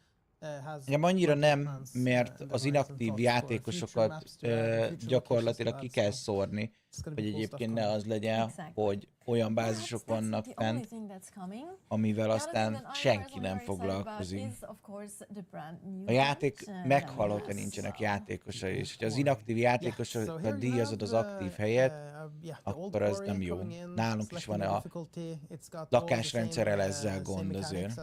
has Nekem annyira plenty of nem, plans, mert in the az horizon inaktív thoughts for játékosokat future maps to add, future gyakorlatilag ki locations to kell add, so szórni, it's gonna hogy be cool stuff egyébként ne coming. az legyen, Exactly. hogy olyan bázisok That's vannak not the only fent, thing that's coming. amivel The other thing aztán that I'm senki personally nem very excited about foglalkozik. is, of course, the brand new A játék dungeon meghal, that hogyha we nincsenek saw. játékosai, és hogyha az inaktív játékosokat díjazod az aktív helyet, akkor az nem jó. Nálunk is van a lakásrendszerrel ezzel gond azért.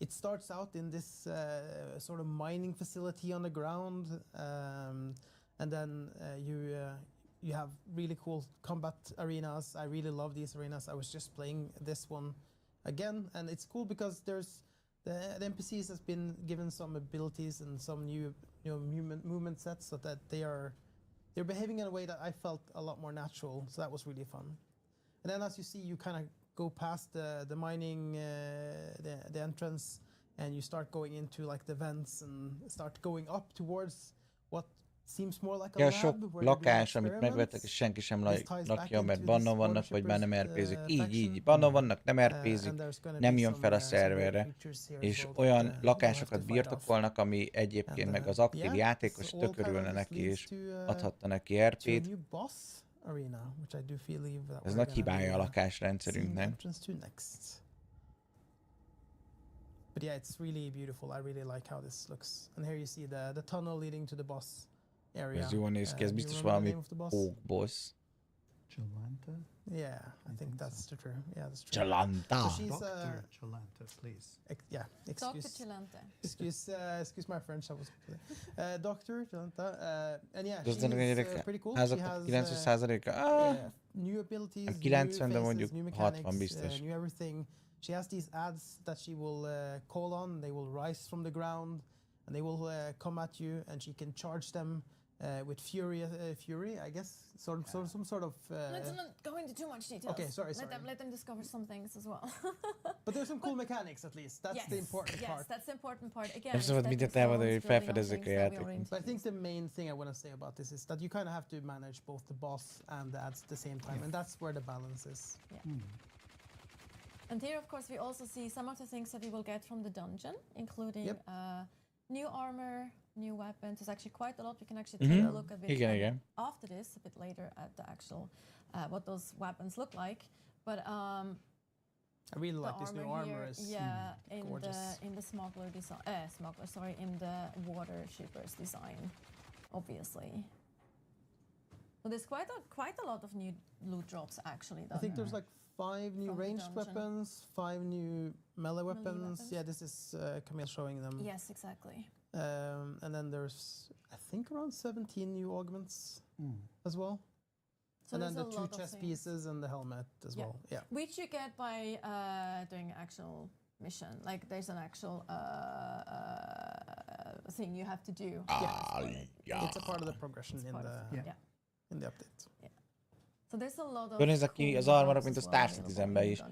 It starts out in this sort of mining facility on the ground, and then you have really cool combat arenas. I really love these arenas. I was just playing this one again, and it's cool because there's the NPCs has been given some abilities and some new movement sets, so that they're behaving in a way that I felt a lot more natural. So that was really fun. And then, as you see, you kind of go past the mining, the entrance, and you start going into like the vents and start going up towards what seems more like a Ja, lab, sok where you're doing lakás, amit experiments. megvettek, és senki sem This ties lakja, back mert into this bannon vannak, vagy már nem worshippers, RP-zik. Így, faction. bannon vannak, nem And RP-zik, there's gonna nem be jön fel a some weird szerverre, creatures here as és well that, olyan you'll have lakásokat to fight off. birtokolnak, ami egyébként And, meg az aktív yeah, játékos so all kind of tökörülne this neki, leads és to, adhatta neki to a RP-t. new boss arena, which I do believe that Ez we're nagy gonna hibája a be, lakásrendszerünknek. seeing entrance to next. But yeah, it's really beautiful. I really like how this looks. And here you see the tunnel leading to the boss area. Ez jól néz ki, ez Do you biztos remember valami the name of the boss? pók boss. Chalanta? Yeah, I think think that's so. true. Yeah, that's true. Csalanta! So she's Dr. Chalanta, please. yeah, Dr. excuse Chilante. excuse my French. I was Dr. Jalanta, and yeah, De az she's gyerekek pretty cool. She házak has 90%-a? new abilities, A new 90-ben faces, mondjuk new 60 mechanics, biztos. new everything. She has these ads that she will call on. They will rise from the ground, and they will come at you, and she can charge them with fury, I guess, some sort of. Let's not go into too much details. Okay, sorry. Let them discover some things as well. But there's some cool mechanics at least. That's the important part. Yes, that's the important part. Again, Nem szabad mindent elmondani, hogy felfedezzék a játékot. But I think the main thing I want to say about this is that you kind of have to manage both the boss and the ads at the same time, and that's where the balance is. Yeah. And here, of course, we also see some of the things that we will get from the dungeon, including new armor, new weapons. There's actually quite a lot. We can actually take a look at it after this, a bit later, at the actual what those weapons look like. But I really like this new armor. Here, Gorgeous. in the smuggler design, in the water shippers design, obviously. So there's quite a lot of new loot drops actually. I think there's like 5 new From the ranged dungeon. weapons, 5 new melee weapons. weapons. Yeah, this is Camille showing them. Yes, exactly. And then there's, I think, around 17 new augments as well. So and then there's the a 2 lot of chest things. pieces and the helmet as well. Yeah. Which you get by doing actual mission. Like there's an actual thing you have to do. It's a part of the progression in the update. Yeah. So there's a lot of Néznek ki az armorok, mint a Star Citizenben is.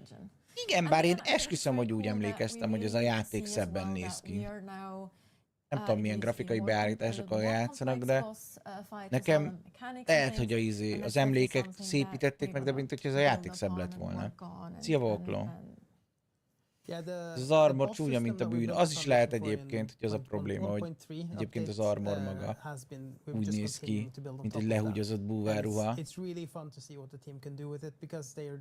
Igen, bár én esküszöm, hogy úgy emlékeztem, hogy ez a játék szebben néz ki. Nem tudom, milyen grafikai beállításokkal játszanak, de nekem lehet, hogy az emlékek szépítették meg, de mint hogy ez a játék szebb lett volna. Szia, Vokló! Ez az armor csúnya, mint a bűn. Az is lehet egyébként, hogy az a probléma, hogy egyébként az armor maga úgy néz ki, mint egy lehúgyozott búvárruha. It's really fun to see what the team can do with it, because they're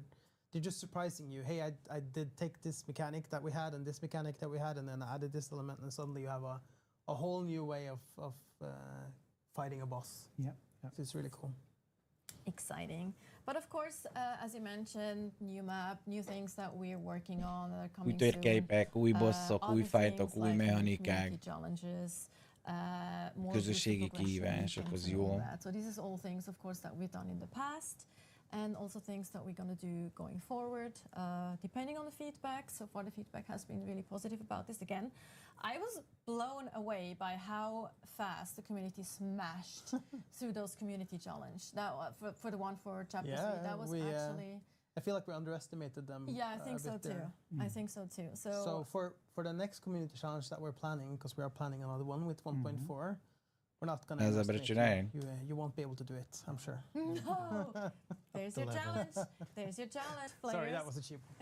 just surprising you. Hey, I did take this mechanic that we had and this mechanic that we had, and then I added this element, and suddenly you have a whole new way of fighting a boss. Yeah. So it's really cool. Exciting. But of course, as you mentioned, new map, new things that we're working on that are Új coming soon. térképek, új bosszok, új fightok, új mechanikák. Challenges, közösségi kihívások, az jó. So this is all things, of course, that we've done in the past, and also things that we're going to do going forward, depending on the feedback. So far, the feedback has been really positive about this. Again, I was blown away by how fast the community smashed through those community challenge. That for the one for chapter 3, that was actually. I feel like we underestimated them. Yeah, I think so too. I think so too. So for the next community challenge that we're planning, because we are planning another one with 1.4, we're not going to underestimate you. You won't be able to do it, I'm sure. No! There's your challenge. There's your challenge, players. Sorry, that was a cheap one.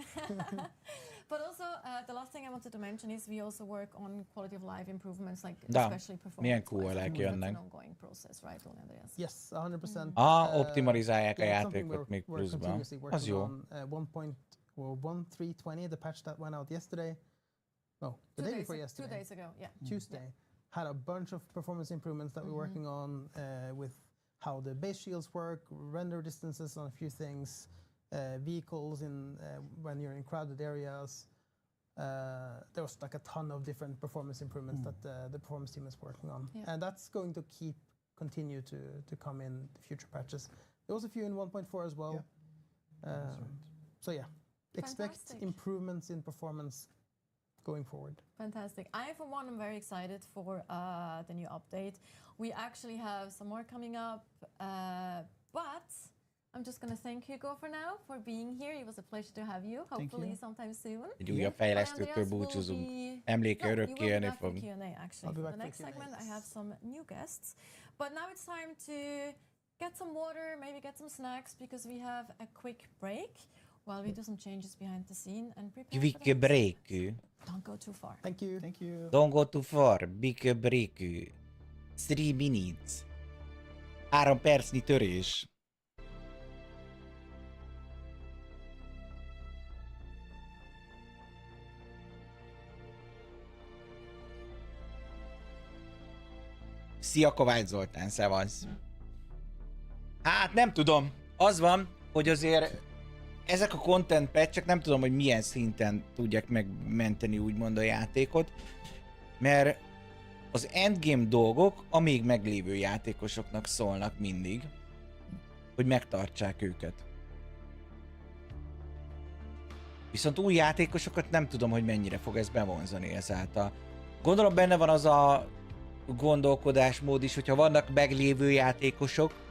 But also, the last thing I wanted to mention is we also work on quality of life improvements, like especially performance. Milyen coolek jönnek. It's an ongoing process, right, Andreas? Yes, 100%. Optimalizálják a játékot még pluszban. Az jó. 1.1320, the patch that went out yesterday. No, the day before yesterday. 2 days ago, yeah. Tuesday. Had a bunch of performance improvements that we're working on with how the base shields work, render distances on a few things, vehicles in when you're in crowded areas. There was like a ton of different performance improvements that the performance team is working on, and that's going to continue to come in the future patches. There was a few in 1.4 as well. So yeah, expect improvements in performance going forward. Fantastic. I, for one, am very excited for the new update. We actually have some more coming up, but I'm just going to thank Hugo for now for being here. It was a pleasure to have you. Hopefully sometime soon. Egy újabb fejlesztőtől búcsúzunk. Emléke örökké jönni fog. For the next segment, I have some new guests. But now it's time to get some water, maybe get some snacks, because we have a quick break while we do some changes behind the scene and prepare Quick break. Don't go too far. Thank you. Thank you. Don't go too far. Big break. 3 minutes. 3 percnyi törés. Szia Kovács Zoltán, szevasz. Hát nem tudom. Az van, hogy azért ezek a content patch-ek nem tudom, hogy milyen szinten tudják megmenteni úgymond a játékot, mert az endgame dolgok a még meglévő játékosoknak szólnak mindig, hogy megtartsák őket. Viszont új játékosokat nem tudom, hogy mennyire fog ez bevonzani ezáltal. Gondolom benne van az a gondolkodásmód is, hogyha vannak meglévő játékosok,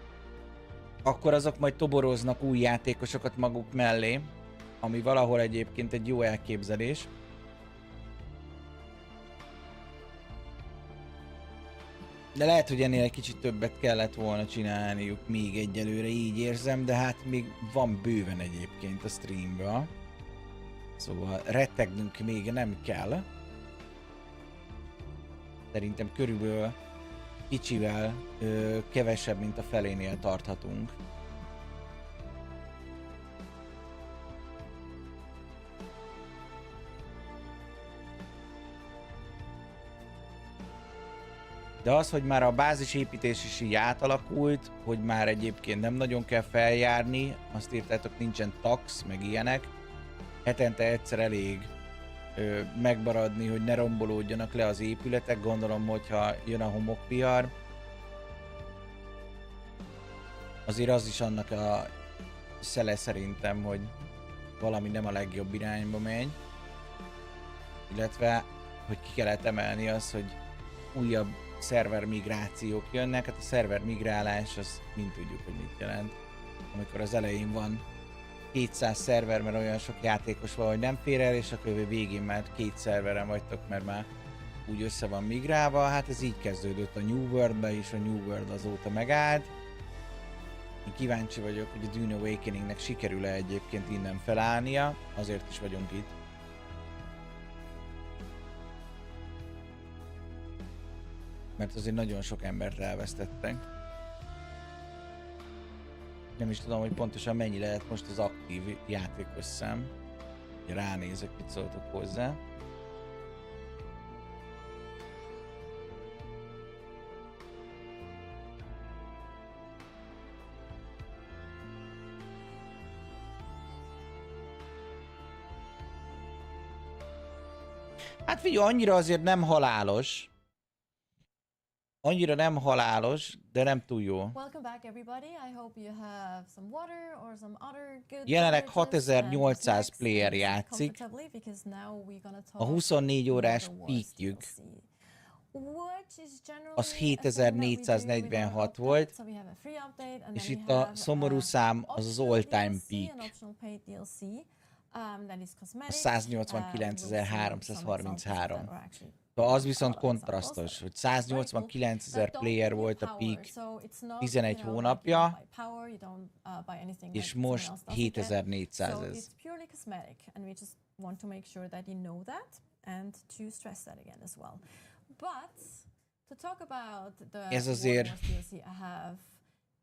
akkor azok majd toboroznak új játékosokat maguk mellé, ami valahol egyébként egy jó elképzelés. De lehet, hogy ennél egy kicsit többet kellett volna csinálniuk még egyelőre, így érzem, de hát még van bőven egyébként a streamben. Szóval rettegnünk még nem kell. Szerintem körülbelül kicsivel kevesebb, mint a felénél tarthatunk. De az, hogy már a bázisépítés is így átalakult, hogy már egyébként nem nagyon kell feljárni, azt írtátok, nincsen tax, meg ilyenek. Hetente egyszer elég megmaradni, hogy ne rombolódjanak le az épületek, gondolom, hogyha jön a homokvihar. Azért az is annak a szele szerintem, hogy valami nem a legjobb irányba megy. Illetve, hogy ki kellett emelni az, hogy újabb szervermigrációk jönnek. Hát a szervermigrálás, az mind tudjuk, hogy mit jelent. Amikor az elején van 200 szerver, mert olyan sok játékos van, hogy nem fér el, és akkor végén már 2 szerveren vagytok, mert már úgy össze van migrálva. Hát ez így kezdődött a New World-be, és a New World azóta megállt. Én kíváncsi vagyok, hogy a Dune Awakeningnek sikerül-e egyébként innen felállnia, azért is vagyunk itt. Mert azért nagyon sok embert elvesztettek. Nem is tudom, hogy pontosan mennyi lehet most az aktív játékos szám. Ránézek, mit szóltok hozzá. Hát figyelj, annyira azért nem halálos. annyira nem halálos, de nem túl jó. Welcome back everybody. I hope you have some water or some other good Jelenleg beverages 6800 and snacks player and sit játszik. comfortably because now we're gonna talk A 24 órás about the Wars peakjük DLC, which is generally az a thing that we do with our 7446 update. volt, So we have a free update and és then itt we a have szomorú szám az az optional all-time DLC, an peak. optional paid DLC, that is A cosmetic. 189.333. Az viszont kontrasztos, hogy 189.000 player volt a peak 11 hónapja, és most 7400 So ez. it's purely cosmetic, and we just want to make sure that you know that and to stress that again as well. But to talk about the Ez azért War Wars DLC, I have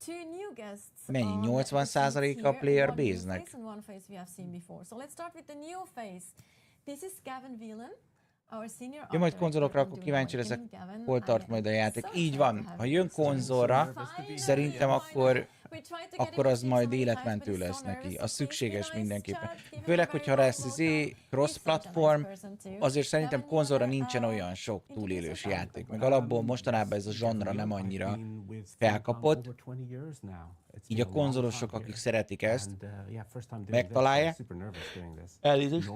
two new guests. Mennyi? on 80% a here, player one new base-nek? face and one face we have seen before. So let's start with the new face. This is Gavin Whelan. Ja, majd konzolokra, akkor kíváncsi leszek, hol tart majd a játék. Így van, ha jön konzolra, szerintem akkor az majd életmentő lesz neki. Az szükséges mindenképpen. Főleg, hogyha lesz cross-platform, azért szerintem konzolra nincsen olyan sok túlélős játék. Meg alapból mostanában ez a zsanra nem annyira felkapott. Így a konzolosok, akik szeretik ezt, megtalálják. Elnézést.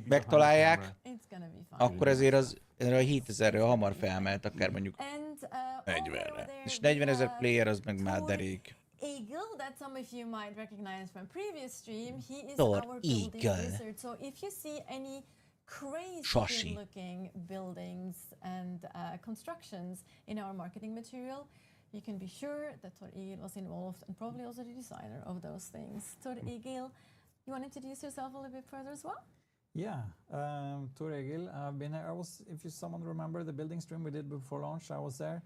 Megtalálják, akkor ezért az a 7000-ről hamar felmelt, akár mondjuk 40-re. És 40 000 player az meg már derék. Eagle, that some of you might recognize from previous stream, he is Tor our building Eagle. wizard. So if you see any crazy Sashi. looking buildings and constructions in our marketing material, you can be sure that Tor Eagle was involved and probably also the designer of those things. Tor Eagle, you want to introduce yourself a little bit further as well? Yeah, Tor Egil, I've been here. If someone remember the building stream we did before launch, I was there.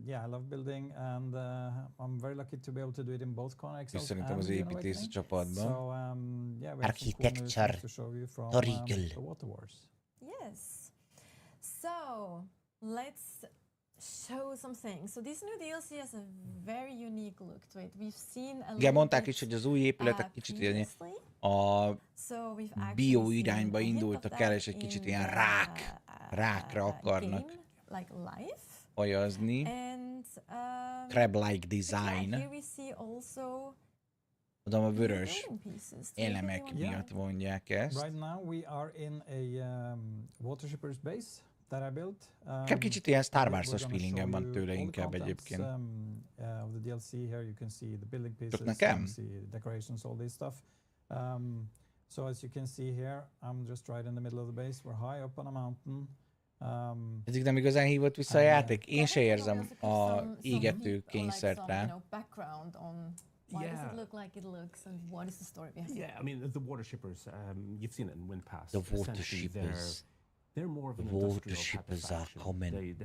Yeah, I love building, and I'm very lucky to be able to do it in both connects. Szerintem az építész csapatban. So, yeah, we have some cool new Architecture, things to show you from Tor Egil. the Water Wars. Yes. So let's show some things. So this new DLC has a very unique look to it. We've seen a Igen, mondták is, hogy az új épületek kicsit ilyen a bio irányba indultak el, és egy kicsit ilyen rákra akarnak hajazni. Crab-like design. Oda a vörös elemek miatt mondják ezt. Right now we are in a watershipper's base that I built. Kicsit ilyen Star Wars-os feelingem van tőle inkább egyébként. Of the DLC here you can see the building pieces, nekem? you see the decorations, all this stuff. So as you can see here, I'm just right in the middle of the base. We're high up on a mountain. Eddig nem igazán hívott vissza a játék. Én se érzem a égető kényszert rá. Why does it look like it looks, and what is the story behind it? Yeah, I mean the water shippers. You've seen it in Wind Pass. The water Essentially, shippers. They're more of an The water industrial type of shippers are fashion. coming.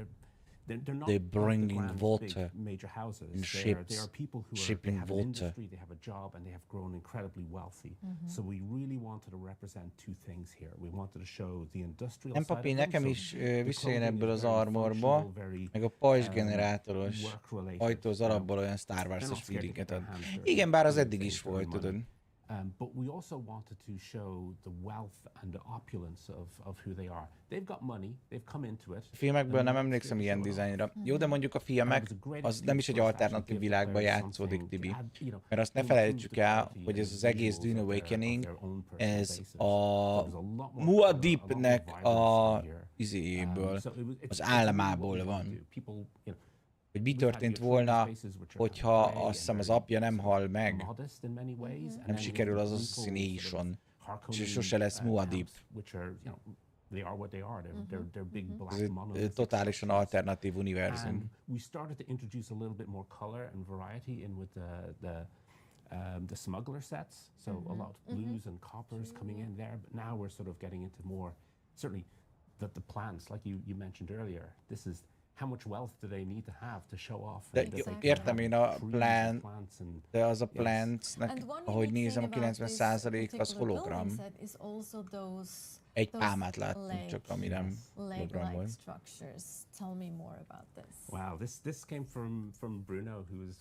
They're not They're like the bringing grand, water big major houses. in They ships, are people who shipping they have an water. industry, they have a job, and they have grown incredibly wealthy. So we really wanted to represent two things here. We wanted to show the industrial Nem side papi, of them, nekem so is the visszajön clothing ebből is az very armorba, functional, very, meg a pajzsgenerátoros work-related. ajtó az alapból olyan Star Wars-os They're not scared to feelinget get ad. their hands dirty. Igen, bár az They eddig is save volt, their money. tudod. But we also wanted to show the wealth and the opulence of who they are. They've got money, they've come into it. A filmekből nem emlékszem ilyen dizájnra. Jó, de mondjuk a filmek, az nem is egy alternatív világban játszódik, Tibi. Mert azt ne felejtsük el, hogy ez az egész Dune Awakening, ez a Muad'Dibnek a izéből, az államából van. Hogy mi történt volna, hogyha azt hiszem az apja nem hal meg, nem sikerül az Assassination, és sose lesz Muad'Dib. Ez egy totálisan alternatív univerzum. We started to introduce a little bit more color and variety in with the smuggler sets, so a lot of blues and coppers coming in there, but now we're sort of getting into more, certainly the plants, like you mentioned earlier. This is how much wealth do they need to have to show off? De értem én a plant, de az a plantsnek, ahogy nézem, a 90% az hologram. Egy pálmát láttunk csak, ami nem hologram volt. Tell me more about this. Wow, this came from Bruno, who is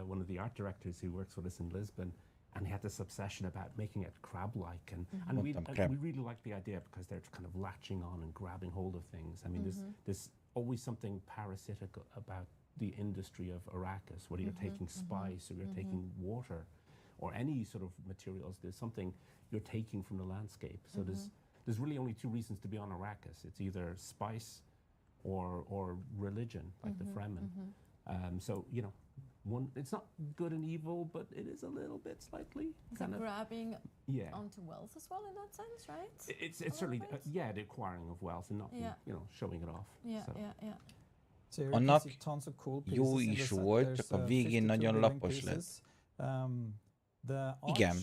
one of the art directors who works with us in Lisbon. And he had this obsession about making it crab-like, and we really like the idea because they're kind of latching on and grabbing hold of things. I mean, this always something parasitic about the industry of Arrakis, whether you're taking spice or you're taking water or any sort of materials. There's something you're taking from the landscape. So there's really only two reasons to be on Arrakis. It's either spice or religion, like the Fremen. So, you know, it's not good and evil, but it is a little bit slightly It's kind like of grabbing yeah. onto wealth as well in that sense, right? It's certainly the acquiring of wealth and not you know, showing it off. So. Annak jó is volt, csak a végén nagyon lapos lett. Igen.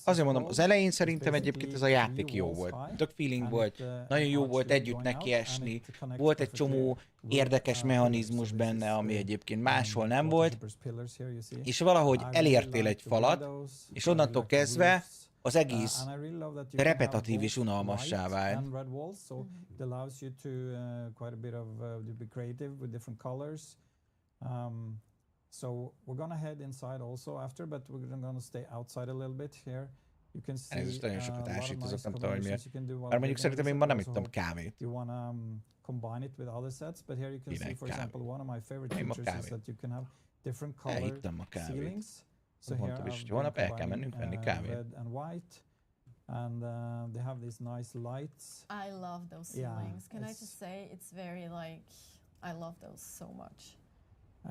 Azért mondom, az elején szerintem egyébként ez a játék jó volt. Tök feeling volt, nagyon jó volt együtt neki esni. Volt egy csomó érdekes mechanizmus benne, ami egyébként máshol nem volt. És valahogy elértél egy falat, és onnantól kezdve az egész repetatív és unalmassá vált. So we're gonna head inside also after, but we're gonna stay outside a little bit here. You can see Ez is nagyon sokat ásítozok, nem tudom, hogy miért. you can do Bár mondjuk szerintem én ma nem ittam kávét. You wanna combine it with other sets, but here you can see, for example, one of my favorite features is that you can have different colored ceilings. So here holnap el kell mennünk venni kávét. red and white. And they have these nice lights. I love those ceilings. Can I just say, it's very like, I love those so much.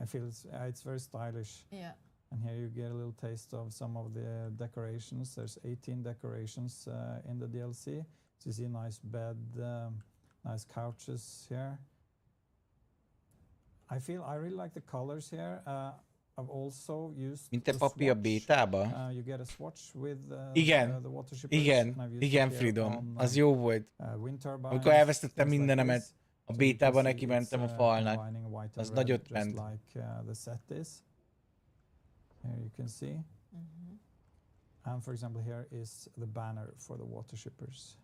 I feel it's very stylish. Yeah. And here you get a little taste of some of the decorations. There's 18 decorations in the DLC. So you see a nice bed, nice couches here. I really like the colors here. I've also used Mint te papi a bétába? You get a swatch with igen, the water shippers. igen, Freedom. Az jó volt. Amikor elvesztettem mindenemet, a bétában neki mentem a falnak. Az nagyot ment. Here you can see. And for example, here is the banner for the water shippers.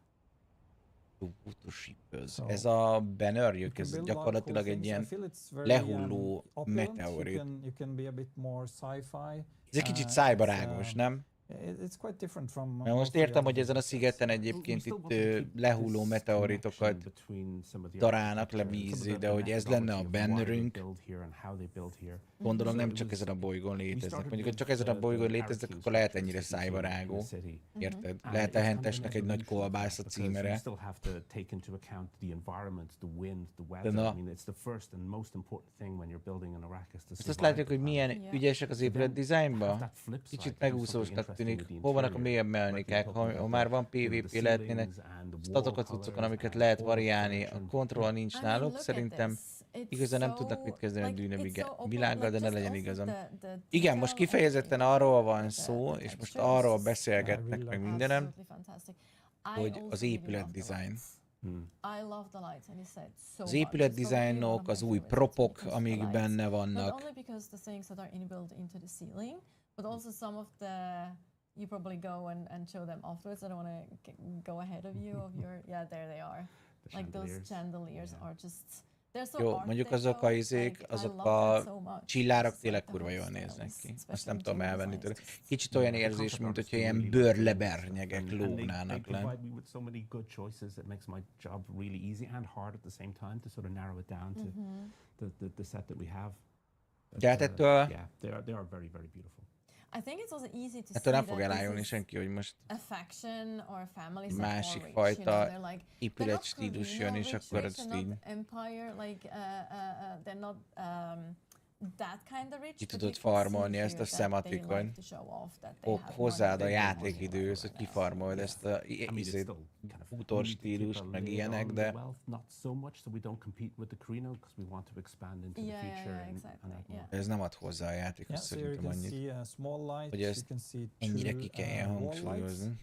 Ez a bannerjük, ez gyakorlatilag egy ilyen lehulló meteorit. Ez egy kicsit szájbarágos, nem? Mert most értem, hogy ezen a szigeten egyébként itt lehulló meteoritokat darálnak le vízé, de hogy ez lenne a bannerünk, gondolom nem csak ezen a bolygón léteznek. Mondjuk, hogy csak ezen a bolygón léteznek, akkor lehet ennyire szájbarágó. Érted? Lehet a hentesnek egy nagy kolbász a címere. De na, most azt látjuk, hogy milyen ügyesek az épület dizájnban? Kicsit megúszósnak tűnik. Hol vannak a mélyebb mechanikák? Ha már van PvP, lehetnének statokat cuccokon, amiket lehet variálni. A kontroll nincs náluk, szerintem igazán nem tudnak mit kezdeni a Düne világgal, de ne legyen igazam. Igen, most kifejezetten arról van szó, és most arról beszélgetnek meg mindenem, hogy az épület design. Az épület dizájnok, az új propok, amik benne vannak. You probably go and show them afterwards. I don't want to go ahead of you of your there they are. Like those chandeliers are just Jó, mondjuk azok a azok a csillárok tényleg kurva jól néznek ki. Azt nem tudom elvenni tőle. Kicsit olyan érzés, mint hogyha ilyen bőrlebernyegek lógnának le. De hát ettől... I think it's also easy to ettől nem fog elájulni senki, hogy most a faction or a family másik fajta épületstílus jön, és akkor ezt így ki tudod farmolni ezt a szematikon. Hozzáad a játékidőhöz, hogy kifarmold ezt a útorstílust, meg ilyenek, de... Ez nem ad hozzá a játékhoz szerintem annyit, hogy ezt ennyire ki kelljen hangsúlyozni.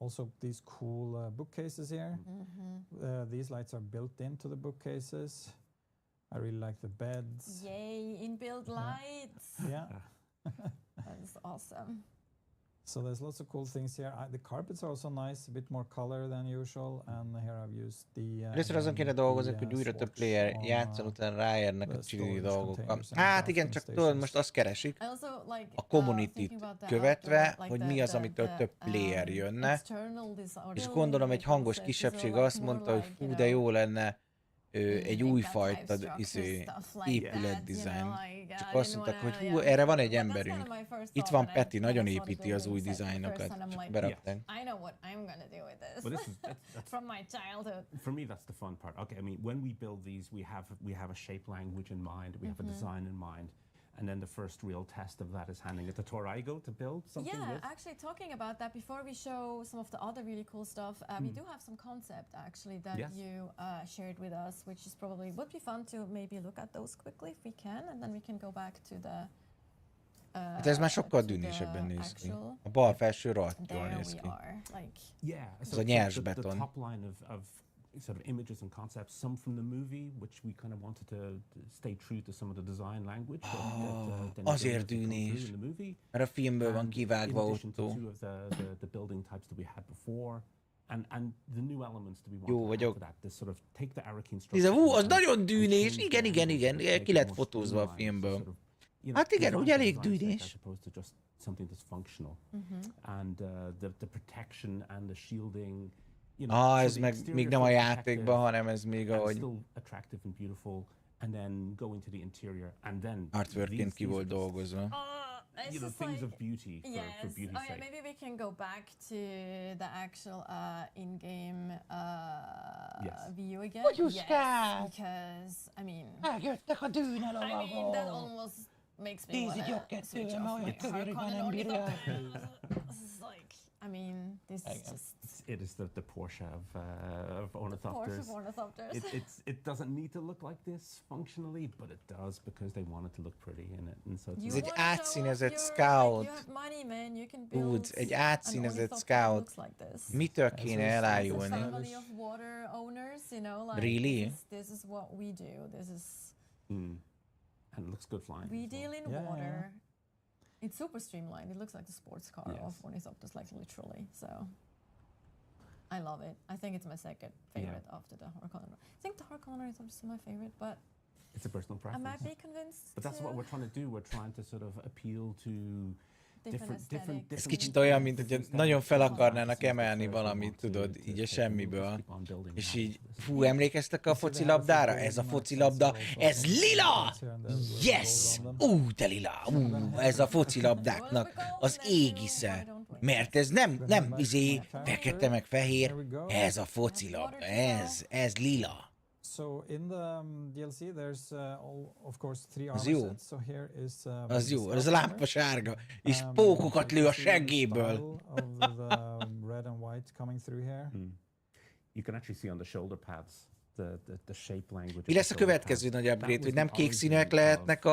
Also these cool bookcases here. These lights are built into the bookcases. I really like the beds. Yay, inbuilt lights. Yeah. That's awesome. So there's lots of cool things here. The carpets are also nice, a bit more color than usual, and here I've used the... Először azon kéne dolgozni, hogy újra több player játszan, utána ráérnek a chili dolgokra. Hát igen, csak tudod, most azt keresik, a community-t követve, hogy mi az, amitől több player jönne, és gondolom egy hangos kisebbség azt mondta, hogy fú, de jó lenne egy újfajta épületdizájn. Csak azt mondták, hogy hú, erre van egy emberünk. Itt van Peti, nagyon építi az új dizájnokat. Csak berakták. From my childhood. For me, that's the fun part. Okay, I mean, when we build these, we have a shape language in mind, we have a design in mind. And then the first real test of that is handing it to Toraigo to build something with. Yeah, actually talking about that, before we show some of the other really cool stuff, we do have some concept actually that you shared with us, which is probably would be fun to maybe look at those quickly if we can, and then we can go back to the Hát ez már sokkal dűnésebben néz ki. A bal felső rohadt jól néz ki. Ez a nyers beton. The top line of sort of images and concepts, some from the movie, which we kind of wanted to stay true to some of the design language. Azért dűnés, mert a filmből van kivágva Ottó. The building types that we had before. And the new elements that we Jó want to vagyok. add to that, sort of take the Arakeen structure. Hú, az nagyon dűnés, igen, ki lett fotózva a filmből. Hát igen, úgy elég dűnés. As opposed to just something that's functional. And the protection and the shielding. Ez meg még nem a játékban, hanem ez még ahogy artworkként ki volt dolgozva. Things of beauty for beauty's sake. Maybe we can go back to the actual in-game view again. Yes, because I mean, eljöttek a Düne lovagok. I mean, that almost makes me wanna switch off my Harkonnen. I mean, this is just... It is the Porsche of ornithopters. It doesn't need to look like this functionally, but it does because they want it to look pretty in it. And so ez egy átszínezett scout. Úgy, egy átszínezett scout. Mitől kéne elájulni? Really? This is what we do. This is... And it looks good flying. We deal in water. It's super streamlined. It looks like the sports car of ornithopters, like literally. So I love it. I think it's my second favorite after the Harkonnen. I think the Harkonnen is also my favorite, but it's a personal preference. I might be convinced. But that's what we're trying to do. We're trying to sort of appeal to different. Ez kicsit olyan, mint hogy nagyon fel akarnának emelni valamit, tudod, így a semmiből. És így, fú, emlékeztek a focilabdára? Ez a focilabda, ez lila! Yes! Te lila! Ez a focilabdáknak az égisze. Mert ez nem fekete meg fehér, ez a focilabda, ez lila. So in the DLC there's of course 3 armor sets. So here is az jó, ez a lámpa sárga, és pókokat lő a seggéből. Of the red and white coming through here. You can actually see on the shoulder pads the shape language. Mi lesz a következő nagy upgrade, hogy nem kék színek lehetnek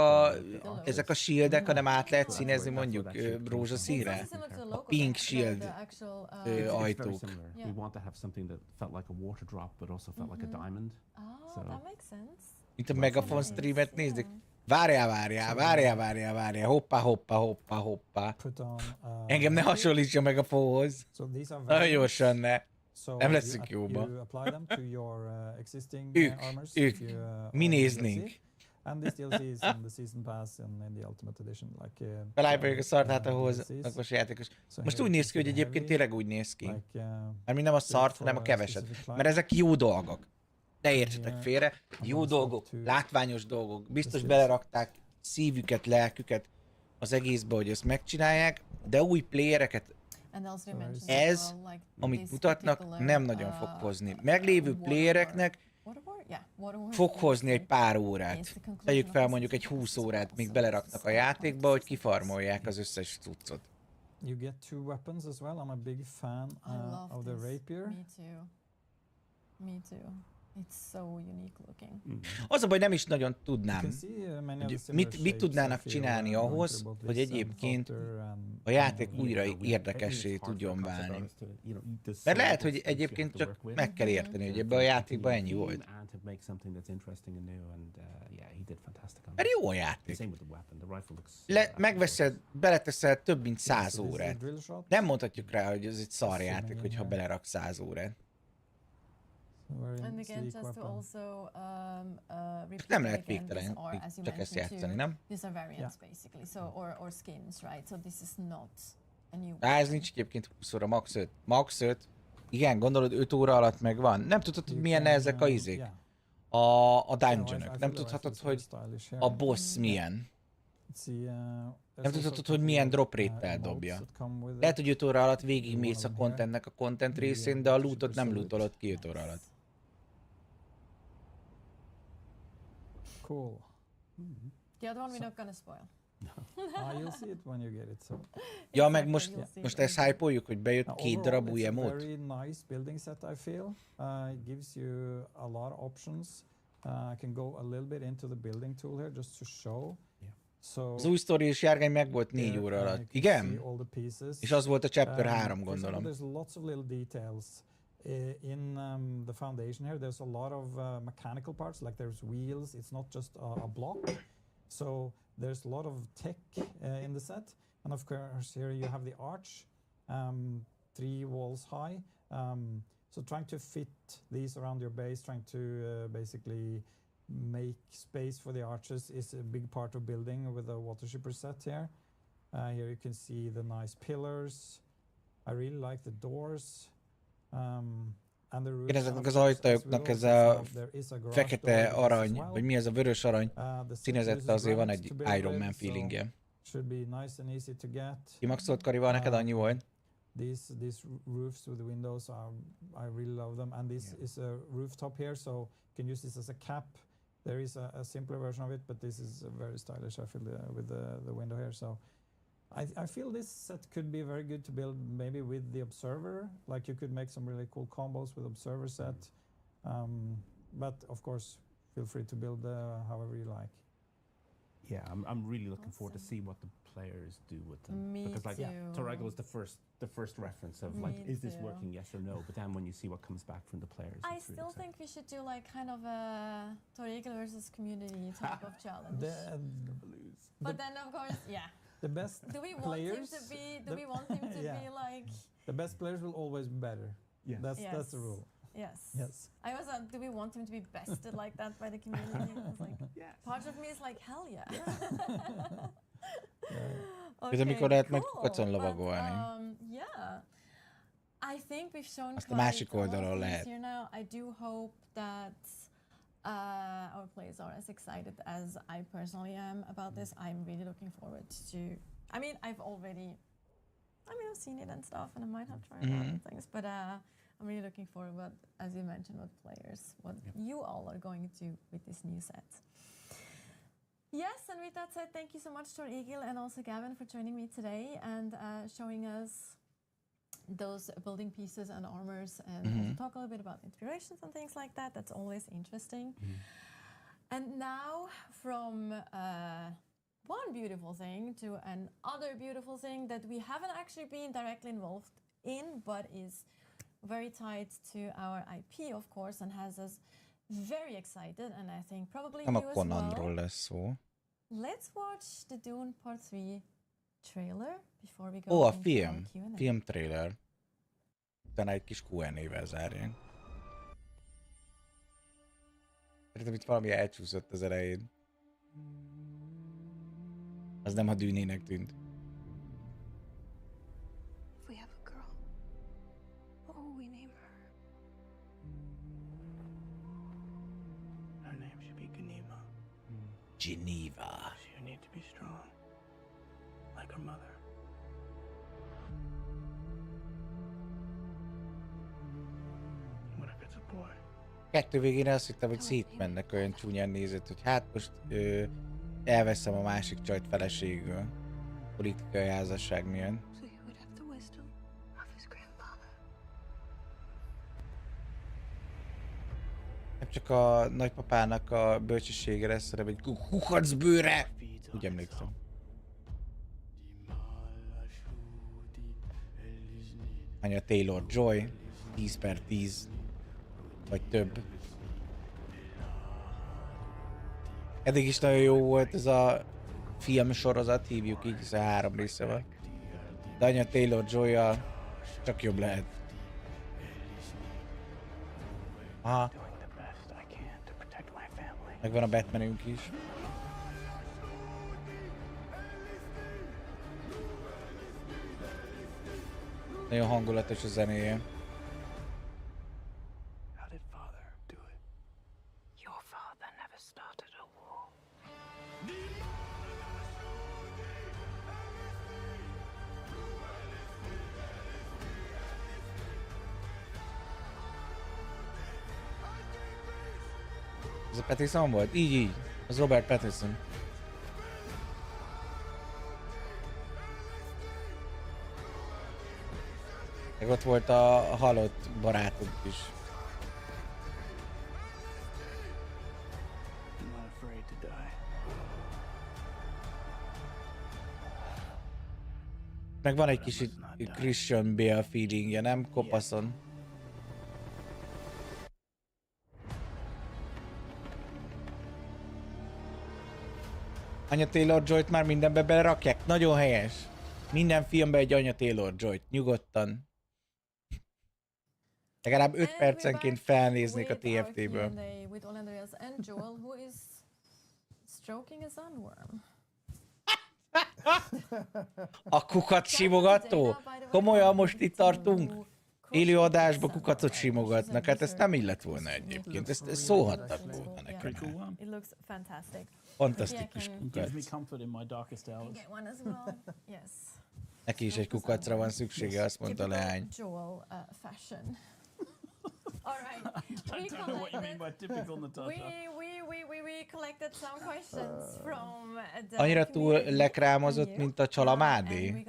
ezek a shieldek, hanem át lehet színezni mondjuk rózsaszínre? A pink shield ajtók. We want to have something that felt like a water drop, but also felt like a diamond. That makes sense. Itt a Megafon streamet nézzük. Várjál, hoppá. Engem ne hasonlítsa Megafonhoz. Nagyon gyorsan ne. Nem leszünk jóba. Ők. Mi néznénk. Belájboljuk a szart hát ahhoz a játékos. Most úgy néz ki, hogy egyébként tényleg úgy néz ki. Mert mi nem a szart, hanem a keveset. Mert ezek jó dolgok. Ne értsetek félre. Jó dolgok, látványos dolgok. Biztos belerakták szívüket, lelküket az egészbe, hogy ezt megcsinálják, de új playereket ez, amit mutatnak, nem nagyon fog hozni. Meglévő playereknek fog hozni egy pár órát. Tegyük fel mondjuk egy 20 órát, míg beleraknak a játékba, hogy kifarmolják az összes cuccot. You get 2 weapons as well. I'm a big fan of the rapier. Me too. It's so unique looking. Az a baj, nem is nagyon tudnám, hogy mit tudnának csinálni ahhoz, hogy egyébként a játék újra érdekessé tudjon válni. Mert lehet, hogy egyébként csak meg kell érteni, hogy ebben a játékban ennyi volt. Mert jó a játék. Megveszed, beleteszel több mint 100 órát. Nem mondhatjuk rá, hogy ez egy szar játék, hogyha belerak 100 órát. And again, just to also Nem lehet végtelen, csak ezt játszani, nem? These are variants basically, so or skins, right? So this is not a new. Ez nincs egyébként 20 óra, max 5. Max 5. Igen, gondolod 5 óra alatt megvan. Nem tudod, hogy milyen ezek a izék. A dungeonok. Nem tudhatod, hogy a boss milyen. Nem tudhatod, hogy milyen drop rate-tel dobja. Lehet, hogy 5 óra alatt végigmész a contentnek a content részén, de a lootot nem lootolod ki 5 óra alatt. Cool. The other one we're not gonna spoil. You'll see it when you get it. So. Ja, meg most ezt hype-oljuk, hogy bejött 2 darab új emote. Very nice building set, I feel. It gives you a lot of options. I can go a little bit into the building tool here just to show. So, az új sztori és járgány meg volt 4 óra alatt. Igen? És az volt a chapter 3, gondolom. There's lots of little details. In the foundation here, there's a lot of mechanical parts, like there's wheels. It's not just a block. So there's a lot of tech in the set. And of course, here you have the arch, 3 walls high. So trying to fit these around your base, trying to basically make space for the arches is a big part of building with the water shipper set here. Here you can see the nice pillars. I really like the doors. And the roof. Ezeknek az ajtajoknak ez a fekete arany, vagy mi ez a vörös arany színezette, azért van egy Iron Man feelingje. Should be nice and easy to get. Kimaxolt Karival, neked annyi volt? These roofs with the windows I really love them, and this is a rooftop here, so you can use this as a cap. There is a simpler version of it, but this is very stylish. I feel with the window here. So I feel this set could be very good to build maybe with the observer. Like you could make some really cool combos with observer set. But of course, feel free to build however you like. Yeah, I'm really looking forward to see what the players do with them. Me because like too. Torrego was the first reference of like, is this working, yes or no? But then when you see what comes back from the players, I still think we should do like kind of a Torrego versus community type of challenge. But then of course, the best do we want players, him to be? Do we want him to be like? The best players will always be better. Yes. That's the rule. Yes. Yes. I was do we want him to be bested like that by the community? I was like, part of me is like, hell yeah. Okay, mikor lehet majd kocon lovagolni? Yeah. I think we've shown azt a másik oldalon lehet. Here now. I do hope that our players are as excited as I personally am about this. I'm really looking forward to. I mean, I've seen it and stuff, and I might have tried other things, but I'm really looking forward, as you mentioned, what you all are going to do with this new set. Yes, and with that said, thank you so much to Egil and also Gavin for joining me today and showing us those building pieces and armors and also talk a little bit about inspirations and things like that. That's always interesting. And now from one beautiful thing to another beautiful thing that we haven't actually been directly involved in, but is very tied to our IP, of course, and has us very excited, and I think probably you as well. Lesz szó. Let's watch the Dune Part 3 trailer before we go a into Q&A. Film trailer. Utána egy kis Q&A-vel zárjunk. Szerintem itt valami elcsúszott az elején. Az nem a Dünének tűnt. Geneva. She'll need to be strong, like her mother. What if it's a boy? Kettő végén azt hittem, hogy szétmennek, olyan csúnyán nézett, hogy hát most elveszem a másik csajt feleségül. Politikai házasság miatt. Csak a nagypapának a bölcsessége lesz, hanem egy kukacbőre! Úgy emlékszem. Anya Taylor-Joy, 10/10, vagy több. Eddig is nagyon jó volt ez a filmsorozat, hívjuk így, hiszen 3 része van. De Anya Taylor-Joy-jal csak jobb lehet. Aha. Megvan a Batmanünk is. Nagyon hangulatos a zenéje. Ez a Pattinson volt? Így. Az Robert Pattinson. Meg ott volt a halott barátunk is. Meg van egy kis Christian Bale feelingje, nem? Kopaszon. Anya Taylor-Joyt már mindenbe belerakják? Nagyon helyes. Minden filmben egy Anya Taylor-Joyt. Nyugodtan. Legalább 5 percenként felnéznék a TFT-ből. A kukac simogató? Komolyan most itt tartunk? Élő adásba kukacot simogatnak, hát ezt nem illet volna egyébként, ezt szólhattak volna nekünk. Fantasztikus kukac. Neki is egy kukacra van szüksége, azt mondta a leány. Annyira túl lekrámozott, mint a Csalamádé?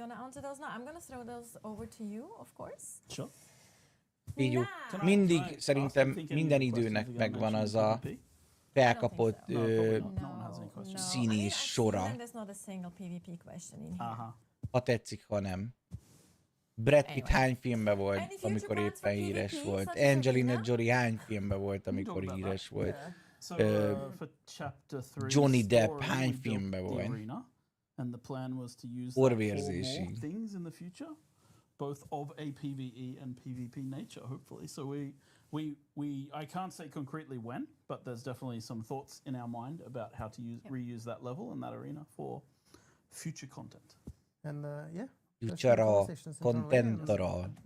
Így mindig szerintem minden időnek megvan az a felkapott színi sora. Ha tetszik, ha nem. Brad Pitt hány filmben volt, amikor éppen híres volt? Angelina Jolie hány filmben volt, amikor híres volt? Johnny Depp hány filmben volt? Orvérzési. Both of a PvE and PvP nature, hopefully. So I can't say concretely when, but there's definitely some thoughts in our mind about how to reuse that level and that arena for future content. And yeah. Future content.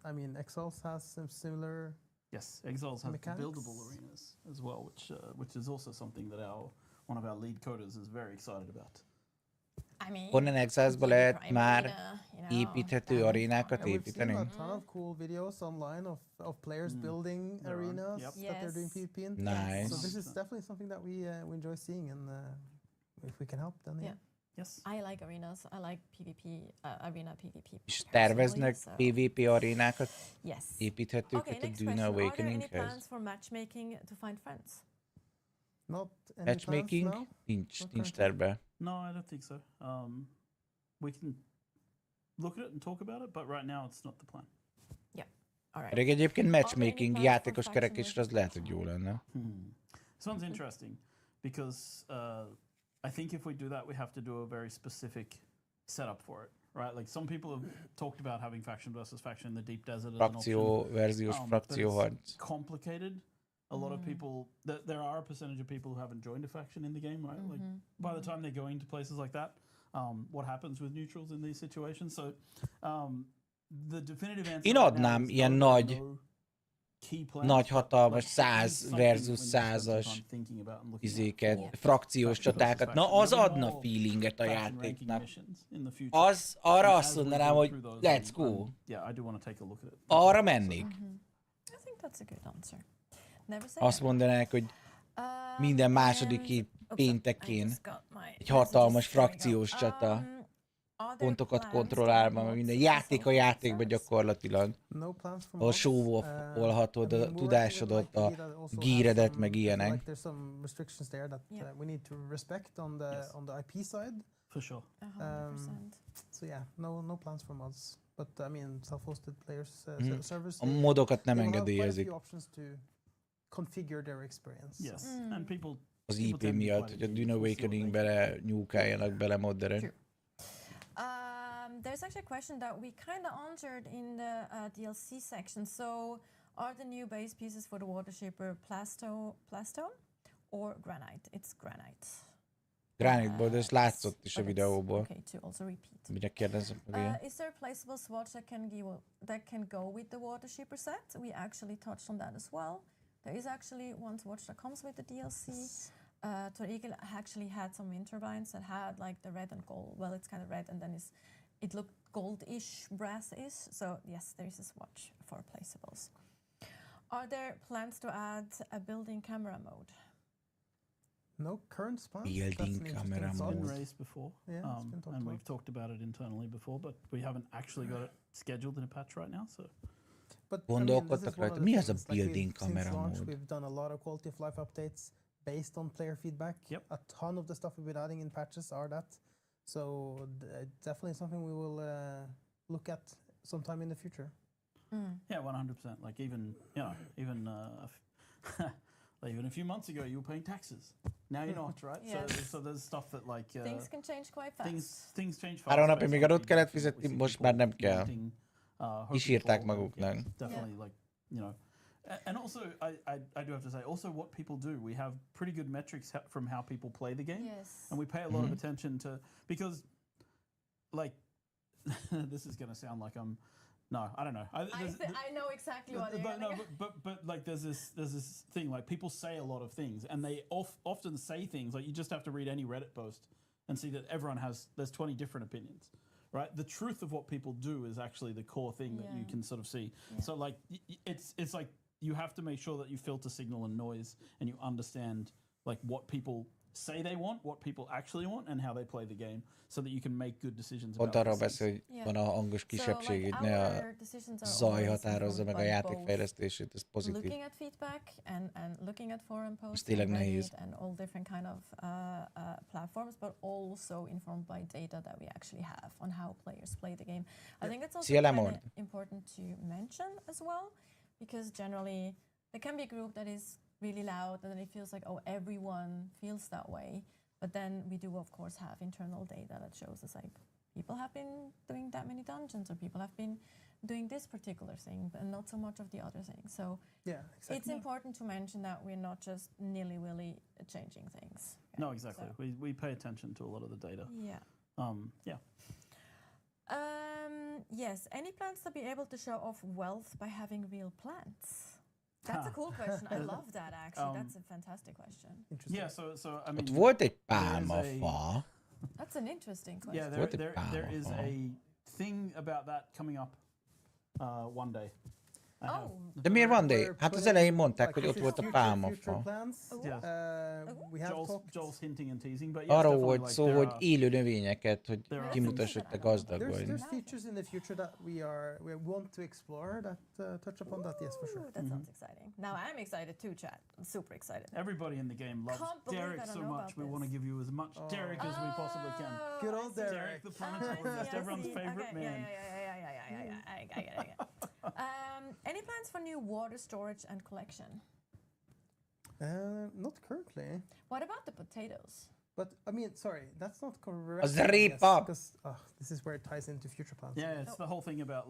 I mean, Exiles has some similar. Yes, Exiles has buildable arenas as well, which is also something that one of our lead coders is very excited about. Conan Exiles-ba lehet már építhető arénákat építeni? A ton of cool videos online of players building arenas that they're doing PvP in. Nice. So this is definitely something that we enjoy seeing, and if we can help, then yeah. Yes. I like arenas. I like PvP, arena PvP. És terveznek PvP arénákat építhetőket a Düne Awakeninghez? Plans for matchmaking to find friends? Matchmaking? Nincs terve. No, I don't think so. We can look at it and talk about it, but right now it's not the plan. Yeah. All right. Pedig egyébként matchmaking játékos kerekésre az lehet, hogy jó lenne. Sounds interesting, because I think if we do that, we have to do a very specific setup for it, right? Like some people have talked about having faction versus faction in the deep desert. Frakció versus frakció harc. Complicated. A lot of people, there are a percentage of people who haven't joined a faction in the game, right? Like by the time they're going to places like that, what happens with neutrals in these situations? So the definitive answer. Én adnám ilyen nagy hatalmas 100 versus 100-as izéket, frakciós csatákat. Na az adna feelinget a játéknak. Az, arra azt mondanám, hogy let's go. Arra mennék. Azt mondanák, hogy minden második péntekén egy hatalmas frakciós csata. pontokat kontrollálva, mert minden játék a játékban gyakorlatilag. Ahol show-olhatod a tudásodat, a gíredet, meg ilyenek. There's some restrictions there that we need to respect on the IP side. For sure. 100%. So yeah, no plans for mods. But I mean, self-hosted players servers. A modokat nem they will have quite a engedélyezik. few options to configure their experience. Yes, and people. Az IP miatt, hogy a Dune Awakening-bele nyúkáljanak bele modderek. There's actually a question that we kind of answered in the DLC section. So, are the new base pieces for the water shaper plastone or granite? It's granite. Granite-ból, de ezt látszott is a videóból. Okay, to also repeat. Mire kérdezem meg ilyen. Is there a placeable swatch that can go with the water shaper set? We actually touched on that as well. There is actually one swatch that comes with the DLC. Tor Egil actually had some wind turbines that had like the red and gold. Well, it's kind of red and then it looked goldish, brassish. So yes, there is a swatch for placeables. Are there plans to add a building camera mode? No current plans. Building camera It's been mode. raised before, Yeah, it's been talked and about. we've talked about it internally before, but we haven't actually got it scheduled in a patch right now. So But Gondolkodtak rajta, mi az a building camera camera launch, mode? we've done a lot of quality of life updates based on player feedback. Yep. A ton of the stuff we've been adding in patches are that. So definitely something we will look at sometime in the future. yeah, 100%. Like even even a few months ago, you were paying taxes. Now you're not, right? Yes. So there's stuff that like Things can change quite fast. things change fast. 3 napig based még on adót kellett feedback. fizetni, We see most people már nem kell. wanting, hoping Kísírták for, maguknak. definitely, like, you know. And also, I do have to say, also what people do, we have pretty good metrics from how people play the game. Yes. And we pay a lot of attention to, because, like, this is going to sound like no, I don't know. I know exactly what you're gonna go. But like there's this thing, like people say a lot of things, and they often say things like you just have to read any Reddit post and see that there's 20 different opinions, right? The truth of what people do is actually the core thing that you can sort of see. Yeah. So like it's like you have to make sure that you filter signal and noise, and you understand like what people say they want, what people actually want, and how they play the game, so that you can make good decisions about Ott arról these things. beszél, hogy van a hangos kisebbség, így ne a zaj határozza meg a játék fejlesztését, ez pozitív. Looking at feedback and looking at forum posts tényleg and nehéz. Reddit and all different kind of platforms, but also informed by data that we actually have on how players play the game. I think it's also kind of important to mention as well, because generally there can be a group that is really loud and then it feels like, oh, everyone feels that way. But then we do, of course, have internal data that shows us like people have been doing that many dungeons or people have been doing this particular thing and not so much of the other things. So exactly. It's important to mention that we're not just nilly-willy changing things. No, exactly. So we pay attention to a lot of the data. Yeah. Yes. Any plans to be able to show off wealth by having real plants? That's a cool question. I love that, actually. That's a fantastic question. Yeah, so I mean... Ott volt egy pálmafa. That's an interesting question. Yeah, there is a thing about that coming up one day. De miért van day? Hát az elején mondták, hogy ott volt a pálmafa. Joel's hinting and teasing, but arról volt szó, hogy élő növényeket, hogy kimutassad, te gazdag vagy. There's features in the future that we want to explore that touch upon that, yes, for sure. That sounds exciting. Now I'm excited too, chat. I'm super excited. Everybody in the game loves Derek so much. We want to give you as much Derek as we possibly can. Good old Derek. Derek the planetarist, everyone's favorite man. I get it. Any plans for new water storage and collection? Not currently. What about the potatoes? But I mean, sorry, that's not correct. Az répa! Because this is where it ties into future plans. Yeah, it's the whole thing about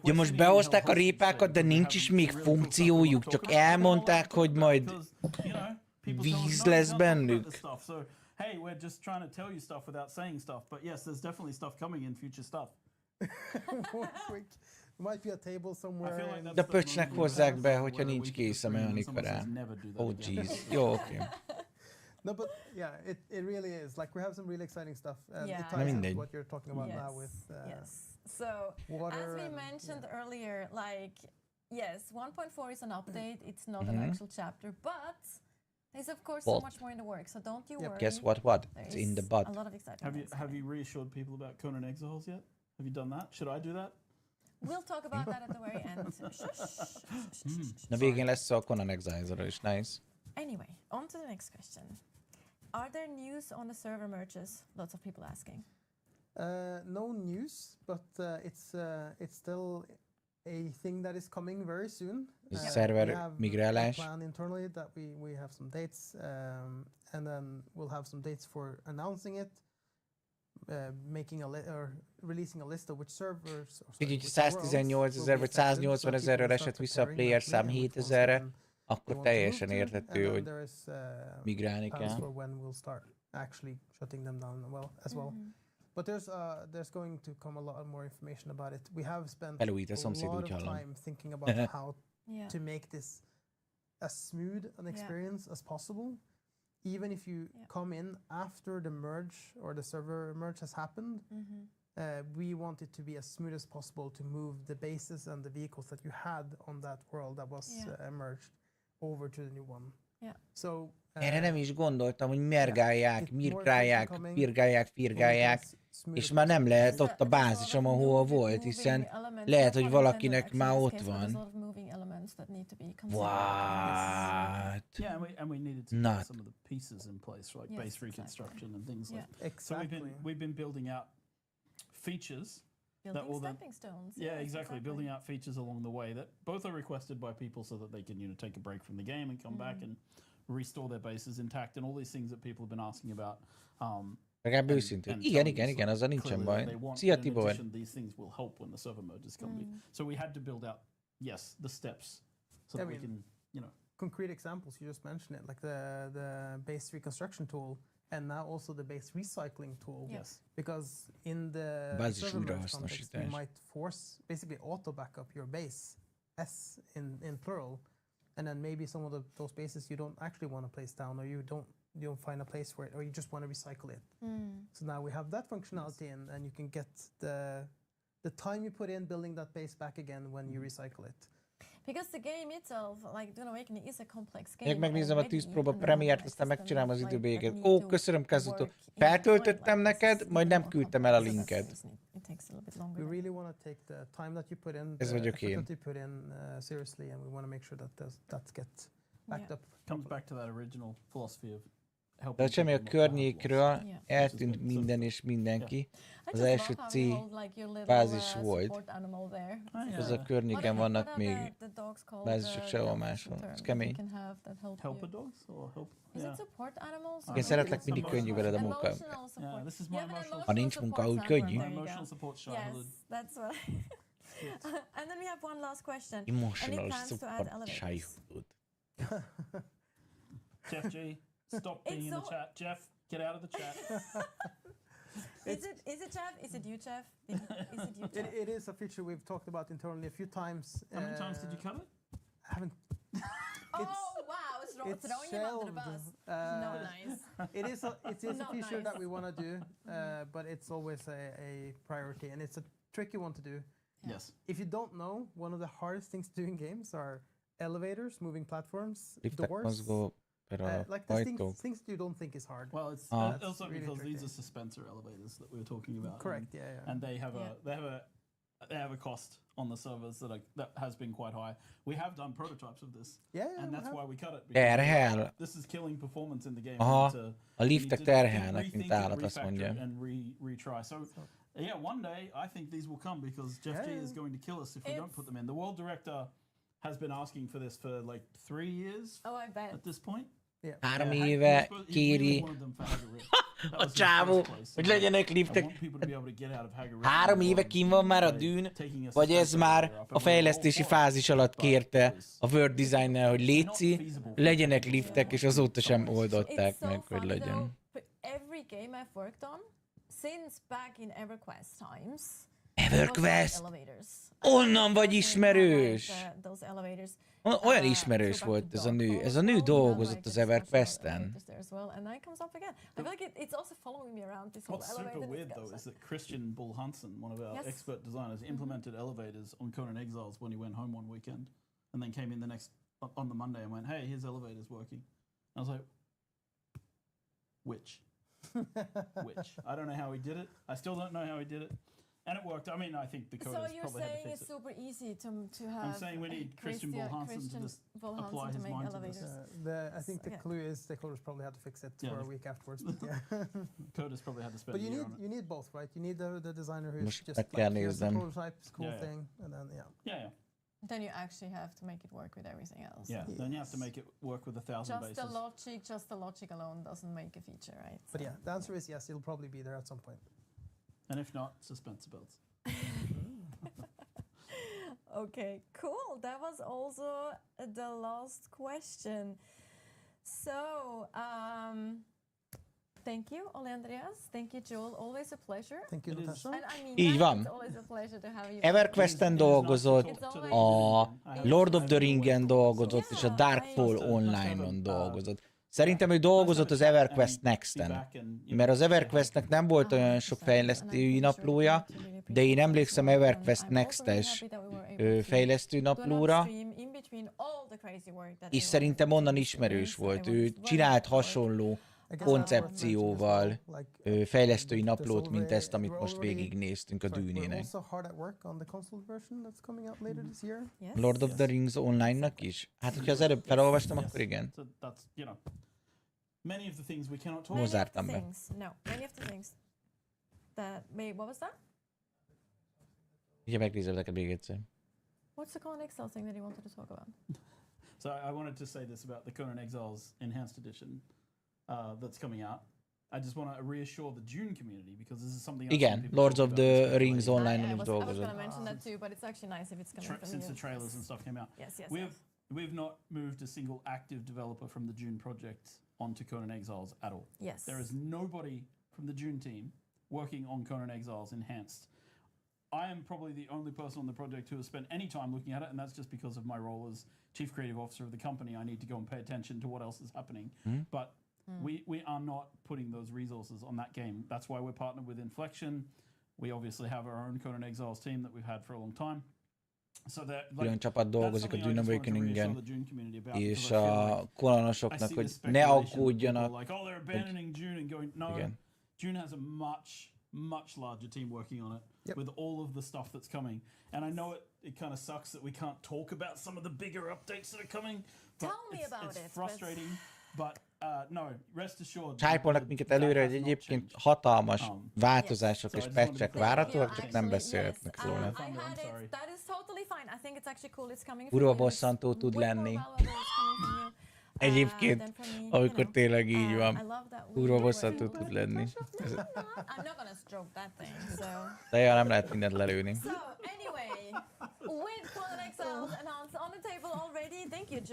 Ja, most behozták a répákat, de nincs is még funkciójuk, csak elmondták, hogy majd víz lesz bennük. Hey, we're just trying to tell you stuff without saying stuff, but yes, there's definitely stuff coming in future stuff. Might be a table somewhere. De pöcsnek hozzák be, hogyha nincs kész a mechanika rá. Oh jeez. Jó, oké. No, but yeah, it really is. Like we have some really exciting stuff. And Yeah. it ties into what you're talking about now with So, water as we mentioned earlier, like, yes, 1.4 is an update. It's not an actual chapter, but There's of course Well, so much more in the work, so don't you worry. Guess what? What? There It's in the is butt. a lot of exciting Have things you happening. reassured people about Conan Exiles yet? Have you done that? Should I do that? We'll talk about that at the very end. Shush. Na végén lesz szó a Conan Exiles-ról is, nice. Anyway, on to the next question. Are there news on the server merges? Lots of people asking. No news, but it's still a thing that is coming very soon. Ez a We szerver have a migrálás. plan internally that we have some dates, and then we'll have some dates for announcing it, making or releasing a list of which servers. Így 118 ezer vagy 180 ezerről esett vissza a player szám 7000-re, akkor teljesen érthető, hogy migrálni kell. For when we'll start actually shutting them down as well. But there's going to come a lot more information about it. We have spent a Felújít a szomszéd, lot úgy of hallom. time thinking about how Yeah. to make this as smooth an experience as possible. Even if you come in after the merge or the server merge has happened, we want it to be as smooth as possible to move the bases and the vehicles that you had on that world that was merged over to the new one. Yeah. So Erre nem is gondoltam, hogy mergálják, mirkálják, firgálják, és már nem lehet ott a bázisom, ahol volt, hiszen lehet, hogy valakinek már ott van. What? Yeah, and we needed to get some of the pieces in place, like base reconstruction and things like that. Exactly. So we've been building out features. Building stepping stones. Yeah, exactly. Building out features along the way that both are requested by people so that they can, take a break from the game and come back and restore their bases intact and all these things that people have been asking about. Legalább őszintén. Igen, azzal nincsen baj. Szia Tibor! These things will help when the server merges come. So we had to build out, the steps so that we can, concrete examples, you just mentioned it, like the base reconstruction tool, and now also the base recycling tool. Yes. Because in the server merge context, we might force, basically auto backup your base, S in plural, and then maybe some of those bases you don't actually want to place down, or you don't find a place for it, or you just want to recycle it. So now we have that functionality, and you can get the time you put in building that base back again when you recycle it. Because the game itself, like Dune Awakening, is a complex game. Megnézem a 10 próba premiért, aztán megcsinálom az időbéget. Ó, köszönöm, Kazutó. Feltöltöttem neked, majd nem küldtem el a linked. We really want to take the time that you put in, Ez vagyok én. that you put in seriously, and we want to make sure that gets backed up. Comes back to that original philosophy of De semmi a környékről eltűnt minden és mindenki. Az első C bázis volt. Az a környéken vannak még bázisok sehol máshol. Ez kemény. Helper dogs or help? Én szeretlek mindig könnyű veled a munka. Ha nincs munka, úgy könnyű. Emotional support childhood. That's what. And then we have one last question. Emotional support childhood. Jeff G, stop being in the chat. Jeff, get out of the chat. Is it Jeff? Is it you, Jeff? Is it you, Jeff? It is a feature we've talked about internally a few times. How many times did you cut it? I haven't. It's throwing him under the bus. Not nice. It is a feature nice. that we want to do, but it's always a priority, and it's a tricky one to do. Yes. If you don't know, one of the hardest things to do in games are elevators, moving platforms, Liftek doors. mozgó, Like the things you don't think is hard. Well, it's also really because these are suspensor elevators that we were talking about. Correct. Yeah. And they have a cost on the servers that has been quite high. We have done prototypes of this. Yeah. And that's why we cut it. Terhel. This is killing performance in the game. Aha, a liftek terhelnek, mint állat, azt mondja. And retry. So yeah, one day I think these will come because Jeff G is going to kill us if we don't put them in. The world director has been asking for this for like 3 years. Oh, I bet. At this point. Yeah. 3 éve kéri a csávó, hogy legyenek liftek. 3 éve kín van már a Dune, vagy ez már a fejlesztési fázis alatt kérte a World Designer, hogy létszi, legyenek liftek, és azóta sem oldották meg, hogy legyen. Every game I've worked on, since back in EverQuest times, EverQuest? Onnan vagy ismerős! Olyan ismerős volt ez a nő. Ez a nő dolgozott az EverQuest-en. What's super weird though is that Christian Bull Hansen, one of our expert designers, implemented elevators on Conan Exiles when he went home one weekend, and then came in on the Monday and went, "Hey, his elevator's working." I was like, which? I don't know how he did it. I still don't know how he did it. And it worked. I mean, I think the coders So you're probably had to saying fix it's it. super easy to have. I'm saying we need Christian Bolhansen to just apply his make mind to elevators. this. I think the clue is the coders probably had to fix it for a week afterwards. But yeah. Coders probably had to spend But a year on it. you need both, right? You need the designer who's Most just meg like, kell here's the néznem. prototype, cool Yeah, yeah. thing, and then Yeah. Then you actually have to make it work with everything else. Yeah. Then you have to make it work with 1,000 bases. Just the logic alone doesn't make a feature, right? But yeah, the answer is yes. It'll probably be there at some point. And if not, suspense builds. Okay, cool. That was also the last question. So, thank you, Ole Andreas. Thank you, Joel. Always a pleasure. Thank you, It is. Natasha. And I mean, Így van. it's always a pleasure to have you. EverQuest-en dolgozott, a Lord of the Ringen dolgozott, és a Darkfall Online-on dolgozott. Szerintem ő dolgozott az EverQuest Next-en, mert az EverQuest-nek nem volt olyan sok fejlesztői naplója, de én emlékszem EverQuest Next-es fejlesztő naplóra, és szerintem onnan ismerős volt. Ő csinált hasonló koncepcióval fejlesztői naplót, mint ezt, amit most végignéztünk a Dűnének. Lord of the Rings Online-nak is? Hát, hogyha az előbb felolvastam, akkor igen. Many of the things we cannot talk Most zártam be. Many of the things that what was that? Ugye megnézem neked még egyszer. What's the Conan Exile thing that you wanted to talk about? So I wanted to say this about the Conan Exiles Enhanced Edition that's coming out. I just want to reassure the Dune community because this is something else Igen, people Lords talk of about, the especially Rings Online-on is I was dolgozott. going to mention that too, but it's actually nice if it's coming from since you. the trailers and stuff came out. Yes. We've not moved a single active developer from the Dune project onto Conan Exiles at all. Yes. There is nobody from the Dune team working on Conan Exiles Enhanced. I am probably the only person on the project who has spent any time looking at it, and that's just because of my role as Chief Creative Officer of the company. I need to go and pay attention to what else is happening. But we are not putting those resources on that game. That's why we're partnered with Inflection. We obviously have our own Conan Exiles team that we've had for a long time. So Külön csapat dolgozik a Dune Awakeningen, és a kolonosoknak, hogy ne aggódjanak. Igen. Dune has a much larger team working on it with all of the stuff that's coming. And I know it kind of sucks that we can't talk about some of the bigger updates that are coming. But Tell me about it's frustrating, but no, rest assured. Csájpolnak minket előre, hogy egyébként hatalmas változások és patchek várhatóak, csak nem beszélhetnek róla. Kurva bosszantó tud lenni. Egyébként, amikor tényleg így van, kurva bosszantó tud lenni. De ja, nem lehet mindent lelőni.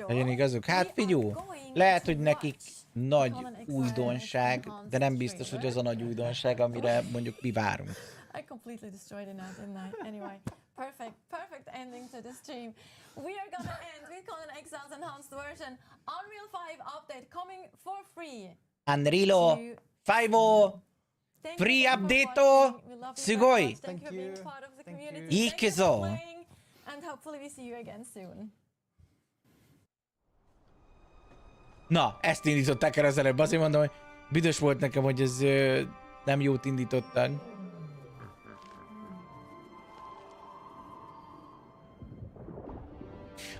Legyen igazuk? Hát figyú, lehet, hogy nekik nagy újdonság, de nem biztos, hogy az a nagy újdonság, amire mondjuk mi várunk. I completely destroyed it now, didn't I? Anyway, perfect ending to the stream. We are gonna end with Conan Exiles Enhanced Version. Unreal 5 update coming for free. Unreal 5 free update sugoi. Thank you for being part of the community. Ikizo. And hopefully we see you again soon. Na, ezt indították el az előbb. Azért mondom, hogy büdös volt nekem, hogy ez nem jót indítottak.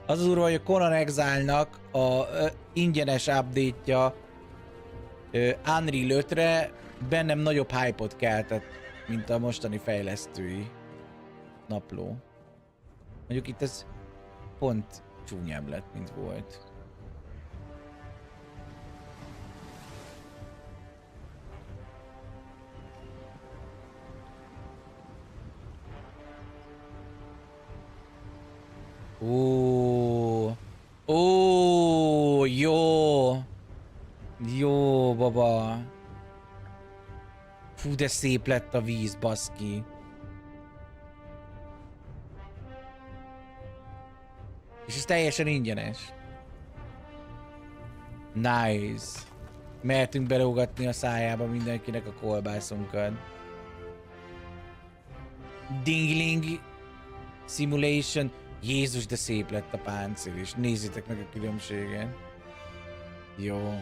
Az az urva, hogy a Conan Exile-nak a ingyenes update-ja Unreal 5-re bennem nagyobb hype-ot keltett, mint a mostani fejlesztői napló. Mondjuk itt ez pont csúnyább lett, mint volt. Ó, jó. Jó, baba. Fú, de szép lett a víz, baszki. És ez teljesen ingyenes. Nice. Mehetünk belógatni a szájába mindenkinek a kolbászunkat. Dingling Simulation. Jézus, de szép lett a páncél, és nézzétek meg a különbséget. Jó.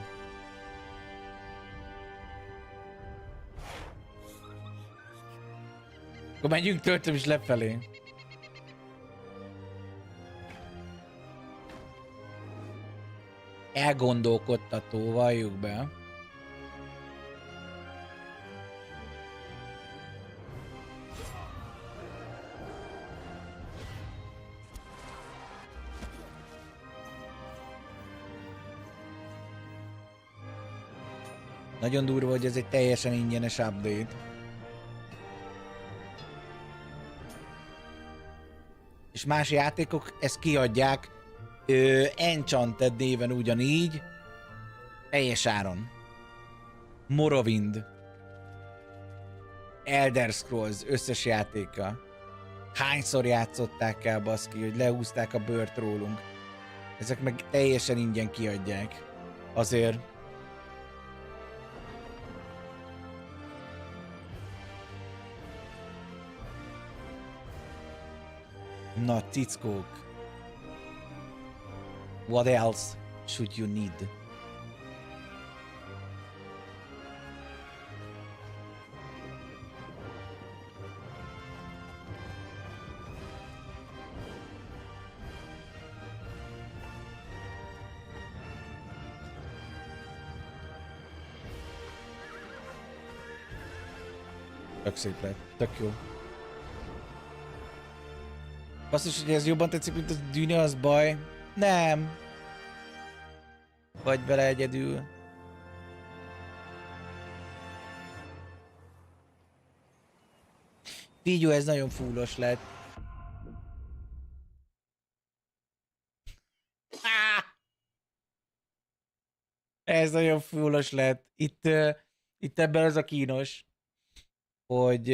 Akkor menjünk töltöm is lefelé. Elgondolkodtató, valljuk be. Nagyon durva, hogy ez egy teljesen ingyenes update. És más játékok ezt kiadják Enchanted néven ugyanígy, teljes áron. Morrowind, Elder Scrolls összes játéka. Hányszor játszották el, baszki, hogy lehúzták a bőrt rólunk. Ezek meg teljesen ingyen kiadják. Azért. Na, cickók. What else should you need? Tök szép lett, tök jó. Basszus, hogy ez jobban tetszik, mint a Düne, az baj. Nem. Vagy bele egyedül. Figyelj, ez nagyon fullos lett. Ez nagyon fullos lett. Itt ebben az a kínos, hogy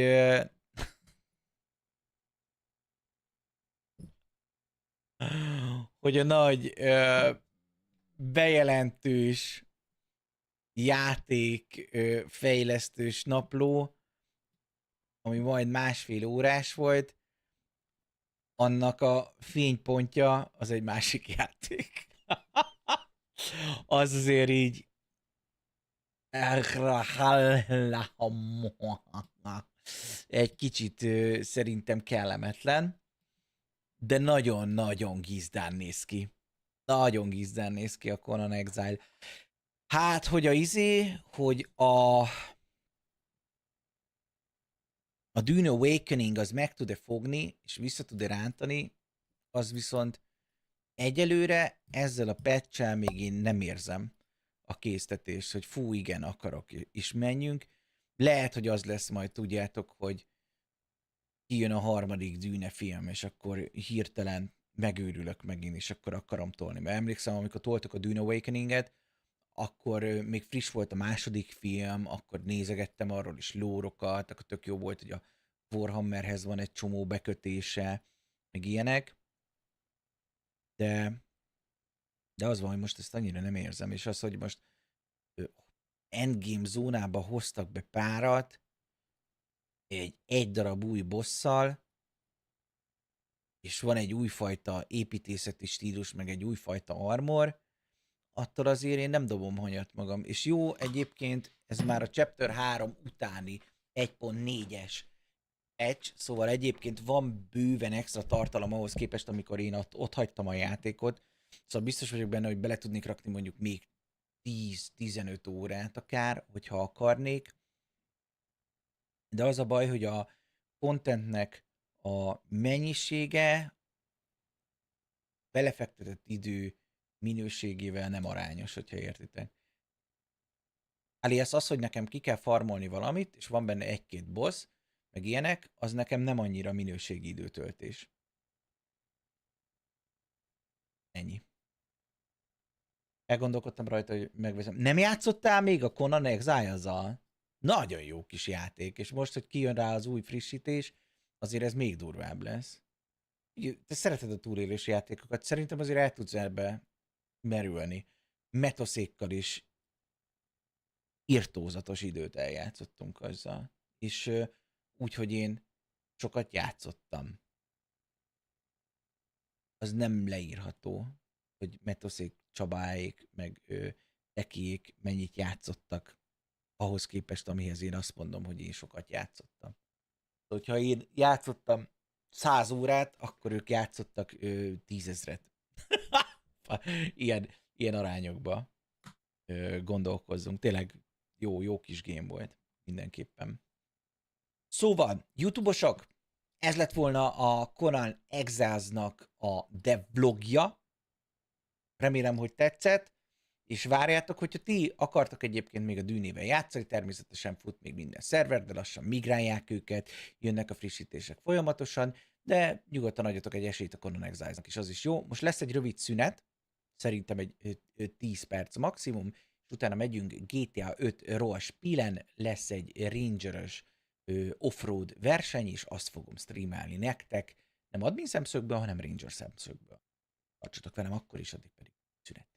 hogy a nagy bejelentős játék fejlesztős napló, ami majd 1,5 órás volt, annak a fénypontja az egy másik játék. Az azért így egy kicsit szerintem kellemetlen, de nagyon-nagyon gizdán néz ki. Nagyon gizdán néz ki a Conan Exile. Hát, hogy hogy a Dune Awakening az meg tud-e fogni, és vissza tud-e rántani, az viszont egyelőre ezzel a patch-el még én nem érzem a késztetést, hogy fú, igen, akarok, és menjünk. Lehet, hogy az lesz majd, tudjátok, hogy kijön a 3. Dune film, és akkor hirtelen megőrülök megint, és akkor akarom tolni. Mert emlékszem, amikor toltak a Dune Awakening-et, akkor még friss volt a 2. film, akkor nézegettem arról is lórokat, akkor tök jó volt, hogy a Warhammerhez van egy csomó bekötése, meg ilyenek. De az van, hogy most ezt annyira nem érzem, és az, hogy most endgame zónába hoztak be párat, egy darab új bosszal, és van egy újfajta építészeti stílus, meg egy újfajta armor, attól azért én nem dobom hanyat magam. És jó, egyébként ez már a Chapter 3 utáni 1.4-es patch, szóval egyébként van bőven extra tartalom ahhoz képest, amikor én ott hagytam a játékot, szóval biztos vagyok benne, hogy bele tudnék rakni mondjuk még 10-15 órát akár, hogyha akarnék. De az a baj, hogy a contentnek a mennyisége belefektetett idő minőségével nem arányos, hogyha értitek. Alias az, hogy nekem ki kell farmolni valamit, és van benne 1-2 boss, meg ilyenek, az nekem nem annyira minőségi időtöltés. Ennyi. Elgondolkodtam rajta, hogy megveszem. Nem játszottál még a Conan Exile-zal? Nagyon jó kis játék, és most, hogy kijön rá az új frissítés, azért ez még durvább lesz. Te szereted a túlélős játékokat, szerintem azért el tudsz ebbe merülni. Metoszékkal is irtózatos időt eljátszottunk azzal. És úgy, hogy én sokat játszottam. Az nem leírható, hogy Metoszék Csabáék, meg tekiék mennyit játszottak ahhoz képest, amihez én azt mondom, hogy én sokat játszottam. Hogyha én játszottam 100 órát, akkor ők játszottak 10 000-et. ilyen arányokba gondolkozzunk. Tényleg jó kis game volt mindenképpen. Szóval, YouTube-osok, ez lett volna a Conan Exiles-nak a devlogja. Remélem, hogy tetszett, és várjátok, hogyha ti akartak egyébként még a Dünével játszani, természetesen fut még minden szerver, de lassan migrálják őket, jönnek a frissítések folyamatosan, de nyugodtan adjatok egy esélyt a Conan Exiles-nak is, az is jó. Most lesz egy rövid szünet, szerintem egy 10 perc maximum, és utána megyünk GTA 5 Royal Spielen, lesz egy rangerös offroad verseny, és azt fogom streamálni nektek, nem admin szemszögből, hanem ranger szemszögből. Tartsatok velem akkor is, addig pedig szünet.